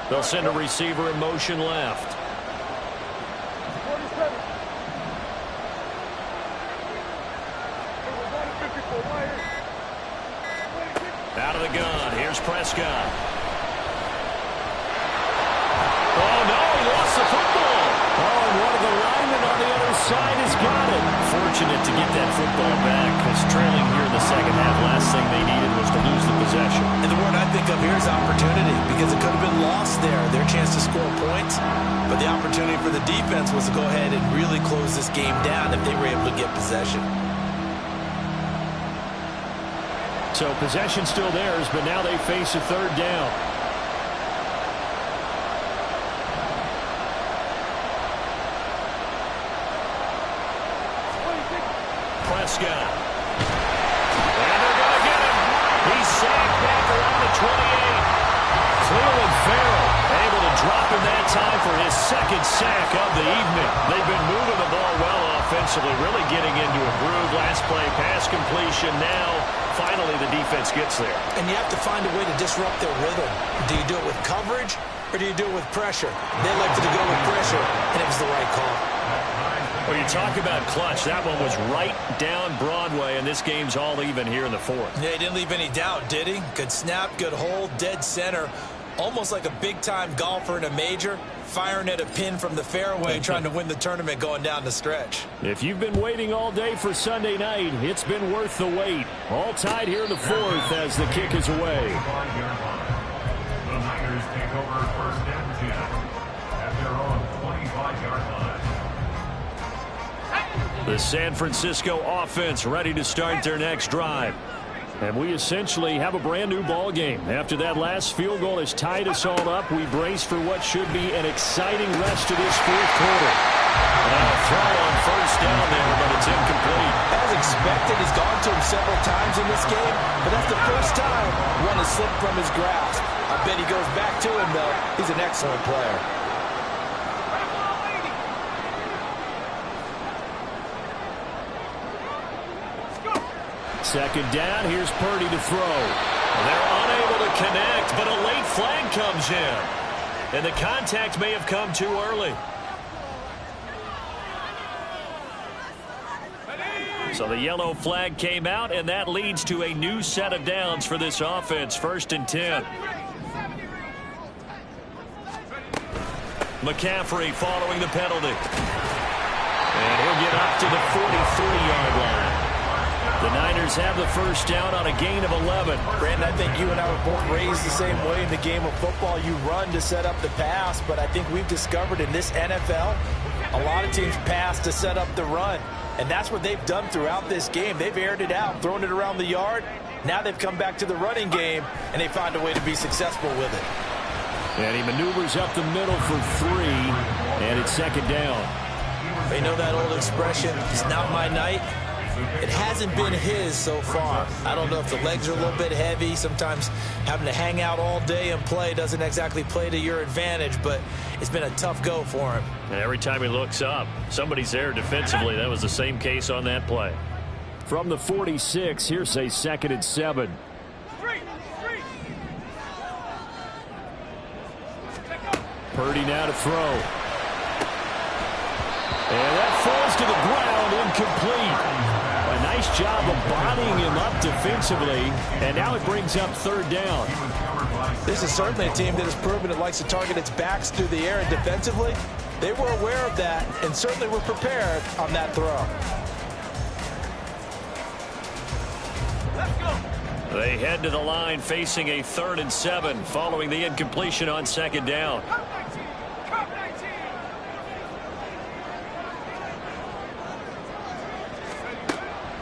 They'll send a receiver in motion left. Out of the gun. Here's Prescott. Oh, no, he lost the football.
Oh, and one of the linemen on the other side has got it.
Fortunate to get that football back, because trailing here in the 2nd half, last thing they needed was to lose the possession.
And the word I think of here is opportunity, because it could have been lost there, their chance to score points. But the opportunity for the defense was to go ahead and really close this game down if they were able to get possession.
So possession still theirs, but now they face a 3rd down.
Prescott. And they're going to get him. He's sacked back around the 28. Cleveland Farrell able to drop him that time for his 2nd sack of the evening. They've been moving the ball well offensively, really getting into a groove. Last play, pass completion. Now, finally, the defense gets there.
And you have to find a way to disrupt their rhythm. Do you do it with coverage, or do you do it with pressure? They elected to go with pressure, and it was the right call.
Well, you talk about clutch. That one was right down Broadway, and this game's all even here in the 4th.
Yeah, he didn't leave any doubt, did he? Good snap, good hold, dead center. Almost like a big-time golfer in a major, firing at a pin from the fairway, trying to win the tournament going down the stretch.
If you've been waiting all day for Sunday night, it's been worth the wait. All tied here in the 4th as the kick is away.
The Niners take over 1st and 10 at their own 25-yard line.
The San Francisco offense ready to start their next drive.
And we essentially have a brand new ball game. After that last field goal has tied us all up, we brace for what should be an exciting rest of this 4th quarter.
Throw on 1st down there, but it's incomplete.
As expected, he's gone to him several times in this game, but that's the first time one has slipped from his grasp. I bet he goes back to him, though. He's an excellent player.
Second down, here's Purdy to throw.
They're unable to connect, but a late flag comes in. And the contact may have come too early. So the yellow flag came out, and that leads to a new set of downs for this offense. 1st and 10. McCaffrey following the penalty. And he'll get up to the 43-yard line. The Niners have the first down on a gain of 11.
Brandon, I think you and I were both raised the same way in the game of football. You run to set up the pass, but I think we've discovered in this NFL, a lot of teams pass to set up the run. And that's what they've done throughout this game. They've aired it out, thrown it around the yard. Now they've come back to the running game, and they find a way to be successful with it.
And he maneuvers up the middle for 3, and it's 2nd down.
You know that old expression, it's not my night? It hasn't been his so far. I don't know if the legs are a little bit heavy. Sometimes having to hang out all day and play doesn't exactly play to your advantage, but it's been a tough go for him.
And every time he looks up, somebody's there defensively. That was the same case on that play.
From the 46, here's a 2nd and 7. Purdy now to throw. And that falls to the ground, incomplete. A nice job of bodying him up defensively, and now it brings up 3rd down.
This is certainly a team that has proven it likes to target its backs through the air, and defensively, they were aware of that and certainly were prepared on that throw.
They head to the line facing a 3rd and 7 following the incompletion on 2nd down.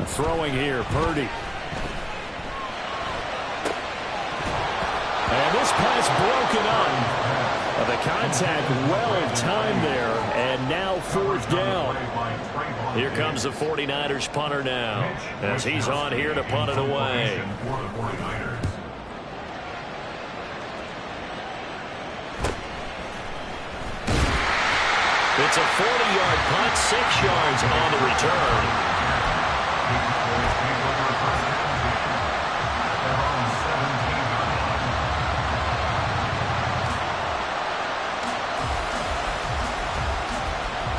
Throwing here, Purdy. And this pass broken up. The contact well timed there, and now 4th down.
Here comes the 49ers punter now, as he's on here to punt it away. It's a 40-yard punt, 6 yards on the return.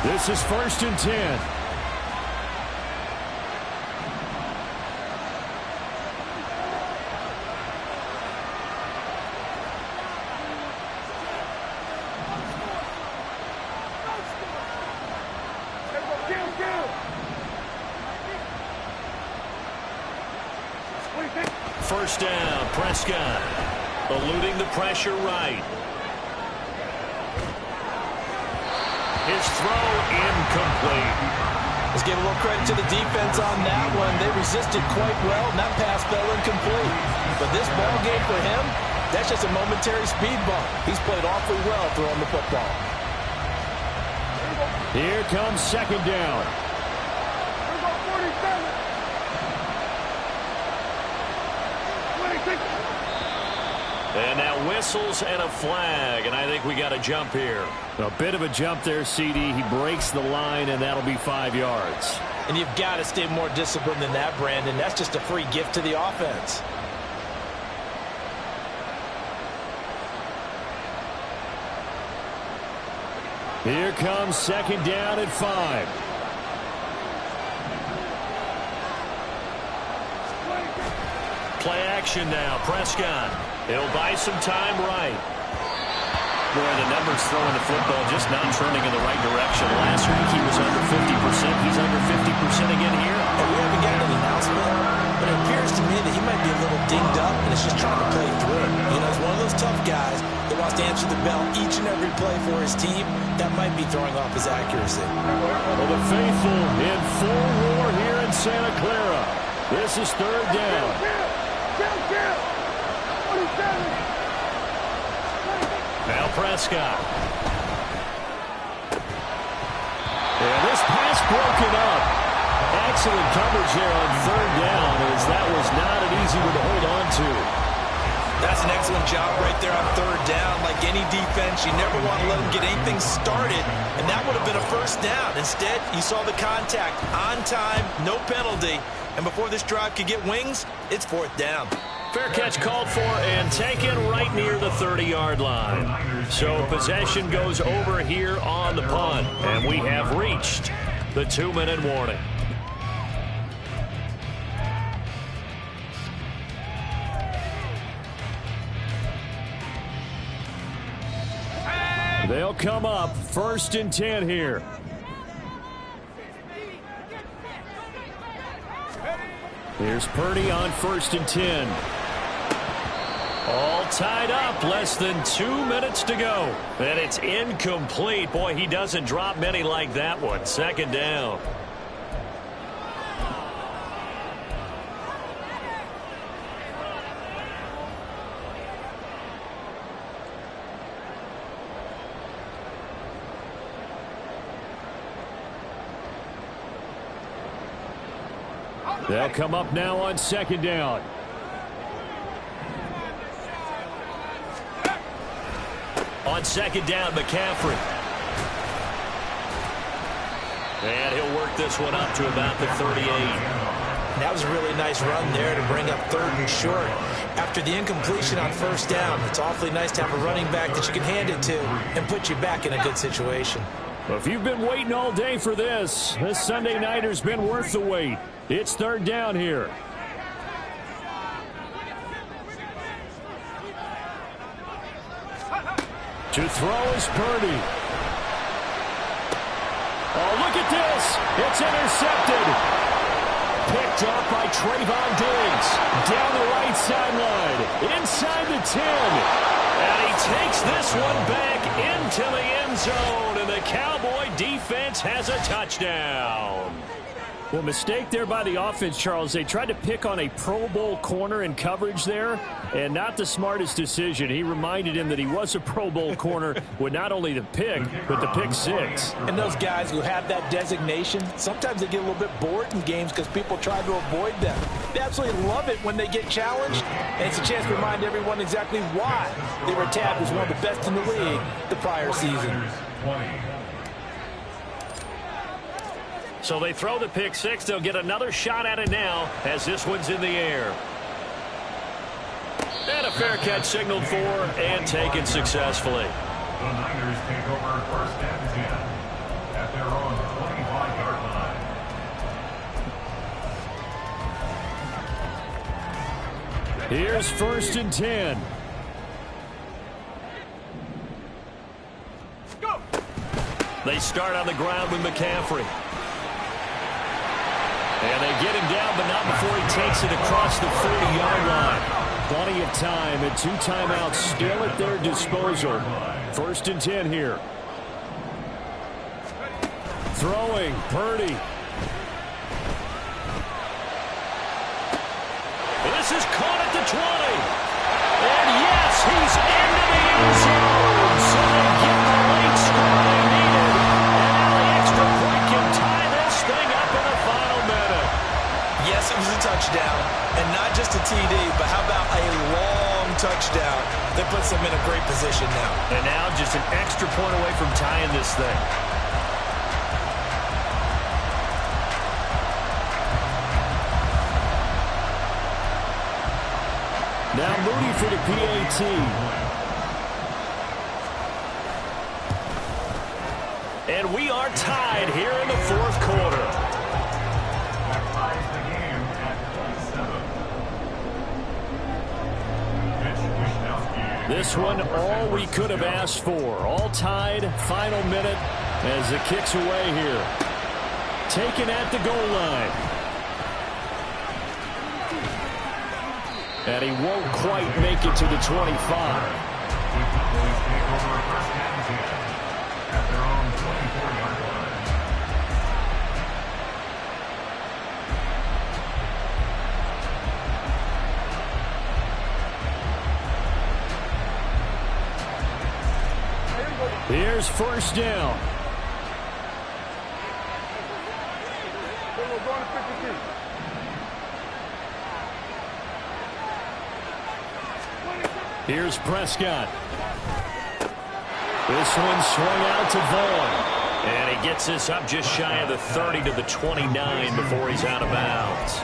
This is 1st and 10.
First down, Prescott eluding the pressure right. His throw incomplete.
Let's give a little credit to the defense on that one. They resisted quite well, and that pass fell incomplete. But this ball game for him, that's just a momentary speed bump. He's played awfully well throwing the football.
Here comes 2nd down.
And now whistles and a flag, and I think we got a jump here.
A bit of a jump there, CD. He breaks the line, and that'll be 5 yards.
And you've got to stay more disciplined than that, Brandon. That's just a free gift to the offense.
Here comes 2nd down at 5.
Play action now, Prescott. He'll buy some time right. Boy, the numbers throwing the football just not turning in the right direction. Last week he was under 50%. He's under 50% again here.
And we haven't gotten an announcement, but it appears to me that he might be a little dinged up and is just trying to play through it. You know, he's one of those tough guys that wants to answer the bell each and every play for his team. That might be throwing off his accuracy.
Well, the faithful in full roar here in Santa Clara. This is 3rd down.
Now Prescott.
And this pass broken up. Excellent coverage here on 3rd down, as that was not an easy one to hold on to.
That's an excellent job right there on third down. Like any defense, you never want to let them get anything started, and that would have been a first down. Instead, you saw the contact on time, no penalty, and before this drive could get wings, it's fourth down.
Fair catch called for and taken right near the 30-yard line. So possession goes over here on the punt, and we have reached the 2-minute warning. They'll come up 1st and 10 here. Here's Purdy on 1st and 10. All tied up, less than 2 minutes to go. And it's incomplete. Boy, he doesn't drop many like that one. 2nd down. They'll come up now on 2nd down. On 2nd down, McCaffrey. And he'll work this one up to about the 38.
That was a really nice run there to bring up 3rd and short. After the incompletion on 1st down, it's awfully nice to have a running back that you can hand it to and put you back in a good situation.
Well, if you've been waiting all day for this Sunday nighter's been worth the wait. It's 3rd down here. To throw is Purdy. Oh, look at this. It's intercepted. Picked up by Trayvon Diggs. Down the right sideline. Inside the 10. And he takes this one back into the end zone. And the Cowboy defense has a touchdown. Well, mistake there by the offense, Charles. They tried to pick on a Pro Bowl corner in coverage there, and not the smartest decision. He reminded him that he was a Pro Bowl corner with not only the pick, but the pick six.
And those guys who have that designation, sometimes they get a little bit bored in games because people try to avoid them. They absolutely love it when they get challenged, and it's a chance to remind everyone exactly why they were tabbed as one of the best in the league the prior season.
So they throw the pick six. They'll get another shot at it now as this one's in the air. And a fair catch signaled for and taken successfully.
The Niners take over 1st and 10 at their own 25-yard line.
Here's 1st and 10.
Go. They start on the ground with McCaffrey. And they get him down, but not before he takes it across the 30-yard line.
Plenty of time and 2 timeouts still at their disposal. 1st and 10 here. Throwing, Purdy.
This is caught at the 20. And yes, he's into the end zone. So they get the late score they needed. And now the extra point can tie this thing up in the final minute.
Yes, it was a touchdown, and not just a TD, but how about a long touchdown that puts them in a great position now.
And now just an extra point away from tying this thing.
Now Moody for the PAT.
And we are tied here in the 4th quarter.
That ties the game at 27.
This one all we could have asked for. All tied, final minute as it kicks away here. Taken at the goal line. And he won't quite make it to the 25.
The Cowboys take over 1st and 10 at their own 24-yard line.
Here's 1st down. Here's Prescott. This one swung out to Vaughn.
And he gets this up just shy of the 30 to the 29 before he's out of bounds.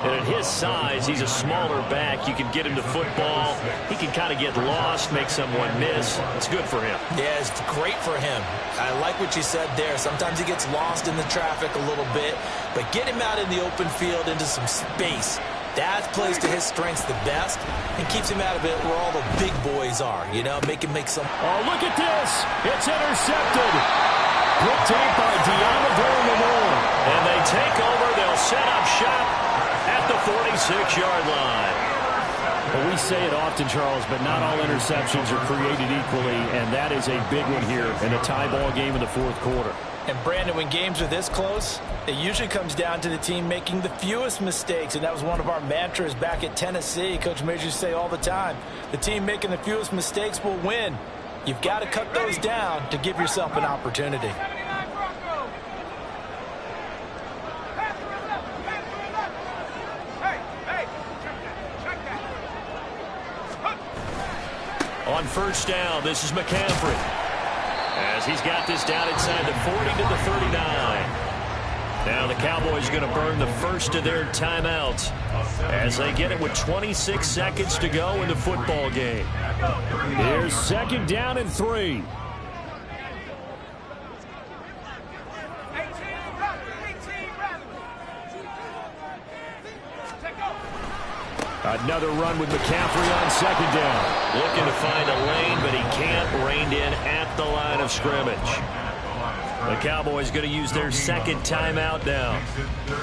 And at his size, he's a smaller back. You can get him to football. He can kind of get lost, make someone miss. It's good for him.
Yeah, it's great for him. I like what you said there. Sometimes he gets lost in the traffic a little bit, but get him out in the open field into some space. That plays to his strengths the best and keeps him out of it where all the big boys are, you know, make him make some.
Oh, look at this. It's intercepted. Good take by Deommodore Lenoir.
And they take over. They'll set up shop at the 46-yard line.
Well, we say it often, Charles, but not all interceptions are created equally, and that is a big one here in a tie ball game in the fourth quarter.
And, Brandon, when games are this close, it usually comes down to the team making the fewest mistakes, and that was one of our mantras back at Tennessee. Coach Major used to say all the time, the team making the fewest mistakes will win. You've got to cut those down to give yourself an opportunity.
On first down, this is McCaffrey. As he's got this down inside the 40 to the 39. Now the Cowboys going to burn the first of their timeouts as they get it with 26 seconds to go in the football game.
Here's second down and 3. Another run with McCaffrey on second down.
Looking to find a lane, but he can't. Reined in at the line of scrimmage. The Cowboys going to use their second timeout now.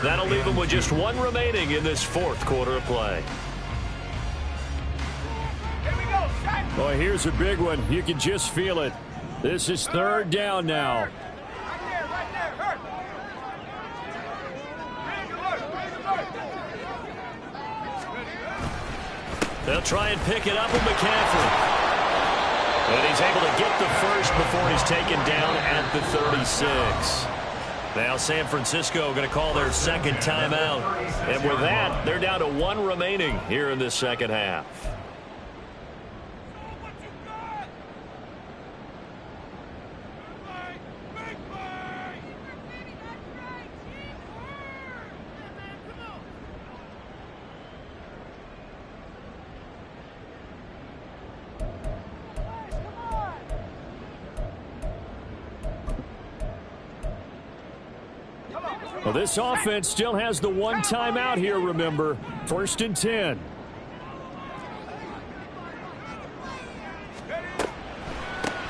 That'll leave them with just one remaining in this fourth quarter of play.
Boy, here's a big one. You can just feel it. This is third down now.
They'll try and pick it up with McCaffrey. And he's able to get the first before he's taken down at the 36. Now San Francisco going to call their second timeout. And with that, they're down to one remaining here in this second half.
Well, this offense still has the one timeout here, remember. First and 10.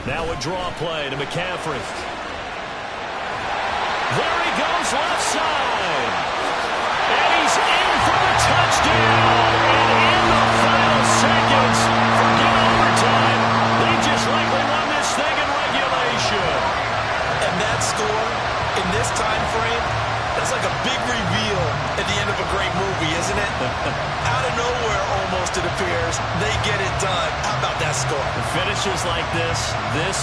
Now a draw play to McCaffrey. There he goes left side. And he's in for the touchdown. And in the final seconds, forget overtime. They just likely won this thing in regulation.
And that score in this time frame, that's like a big reveal at the end of a great movie, isn't it? Out of nowhere, almost, it appears, they get it done. How about that score?
Finishes like this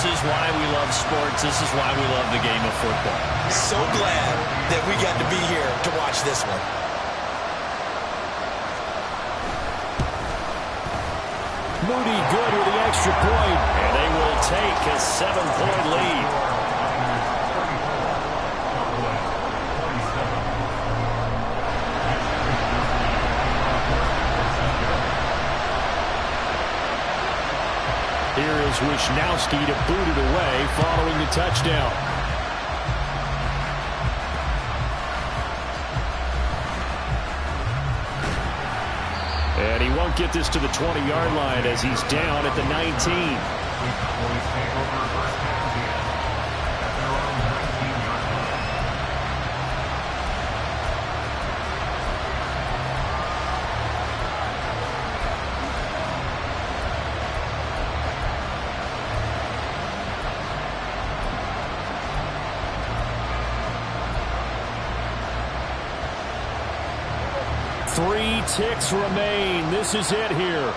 is why we love sports. This is why we love the game of football.
So glad that we got to be here to watch this one.
Moody good with the extra point.
And they will take a 7-point lead.
Here is Wisnowski to boot it away following the touchdown. And he won't get this to the 20-yard line as he's down at the 19. Three ticks remain. This is it here.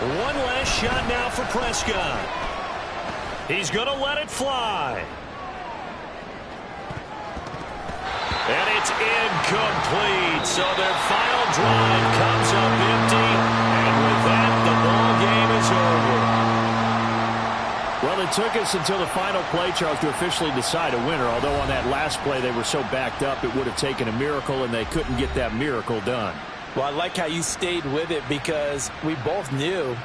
One last shot now for Prescott. He's going to let it fly. And it's incomplete. So their final drive comes up empty. And with that, the ball game is over.
Well, it took us until the final play, Charles, to officially decide a winner. Although on that last play they were so backed up, it would have taken a miracle, and they couldn't get that miracle done.
Well, I like how you stayed with it because we both knew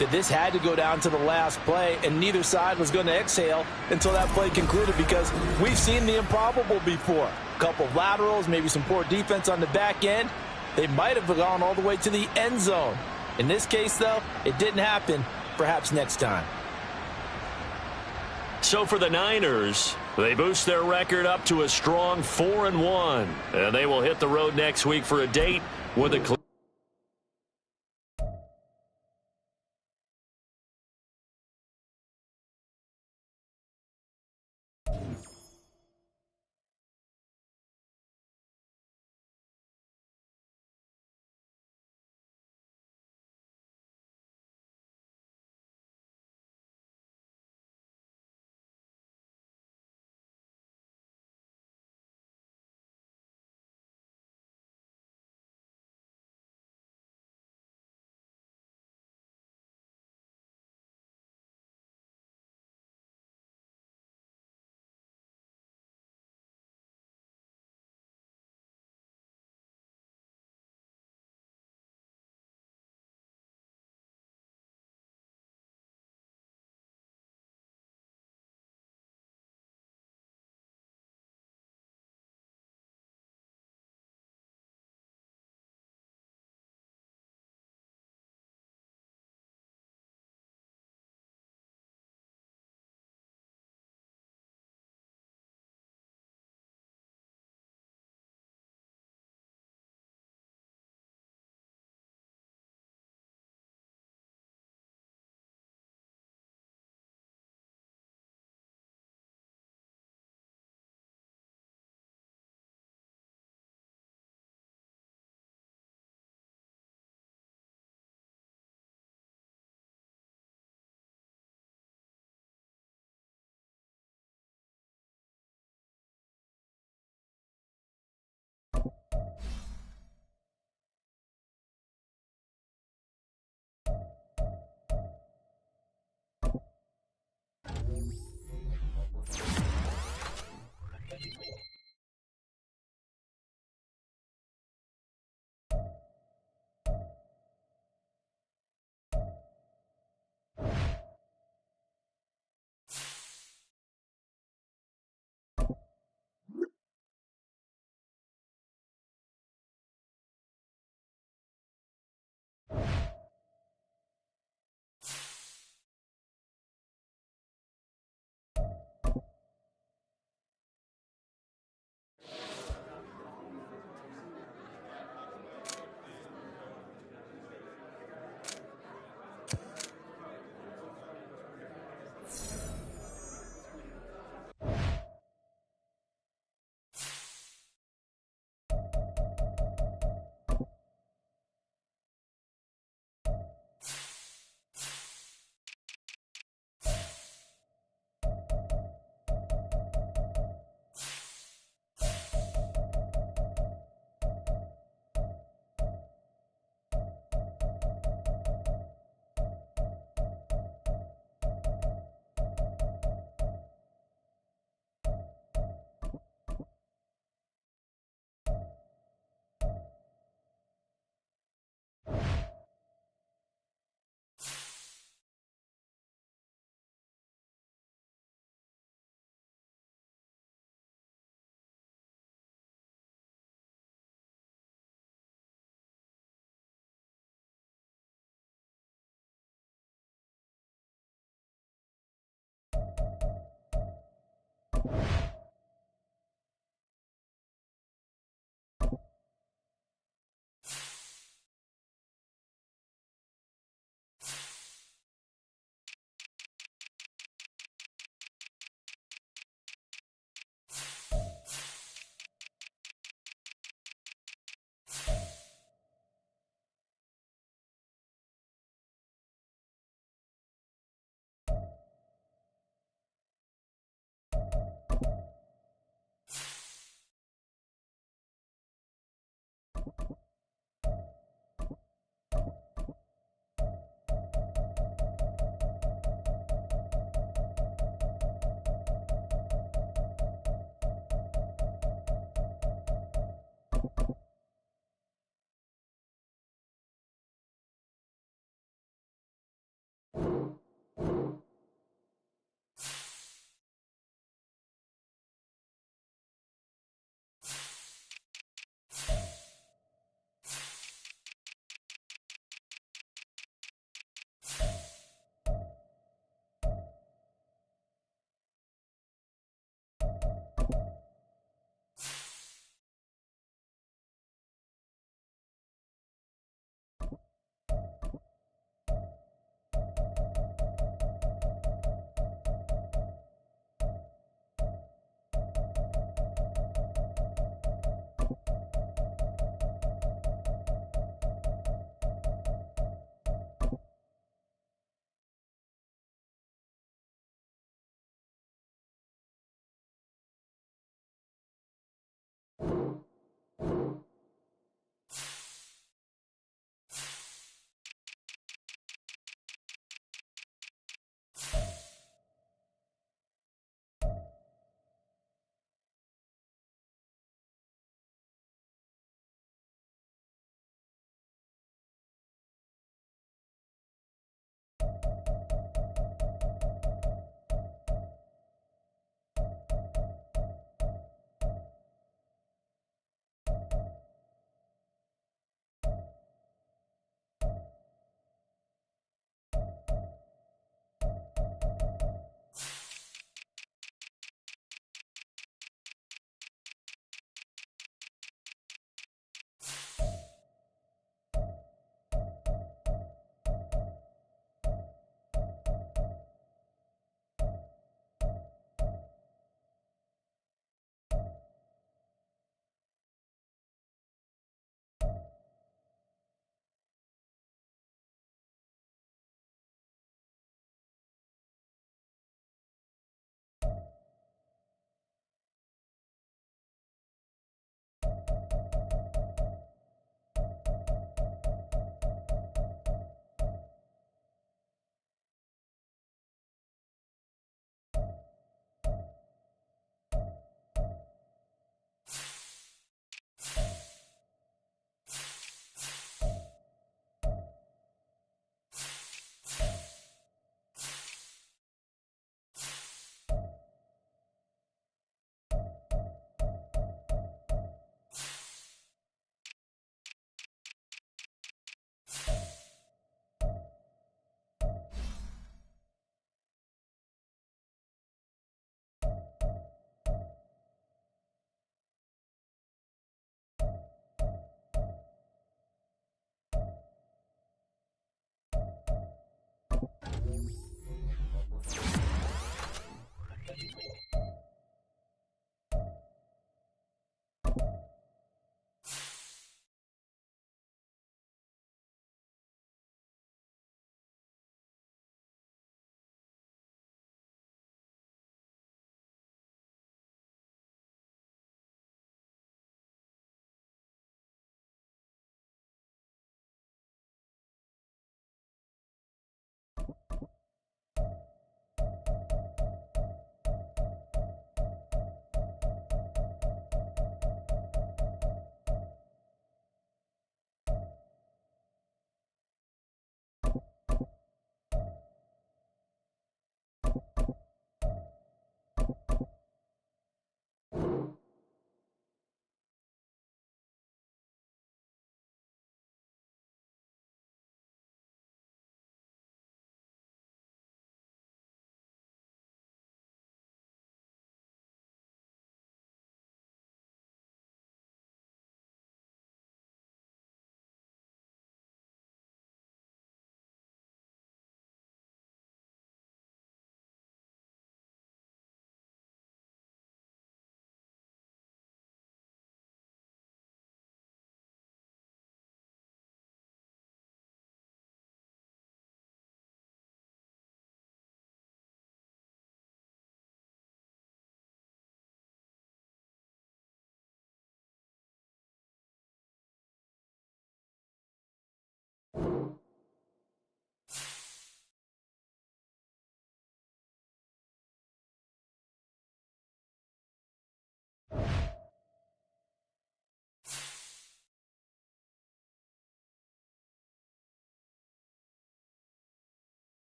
that this had to go down to the last play, and neither side was going to exhale until that play concluded because we've seen the improbable before. A couple of laterals, maybe some poor defense on the back end. They might have gone all the way to the end zone. In this case, though, it didn't happen. Perhaps next time.
So for the Niners, they boost their record up to a strong 4-1. And they will hit the road next week for a date with the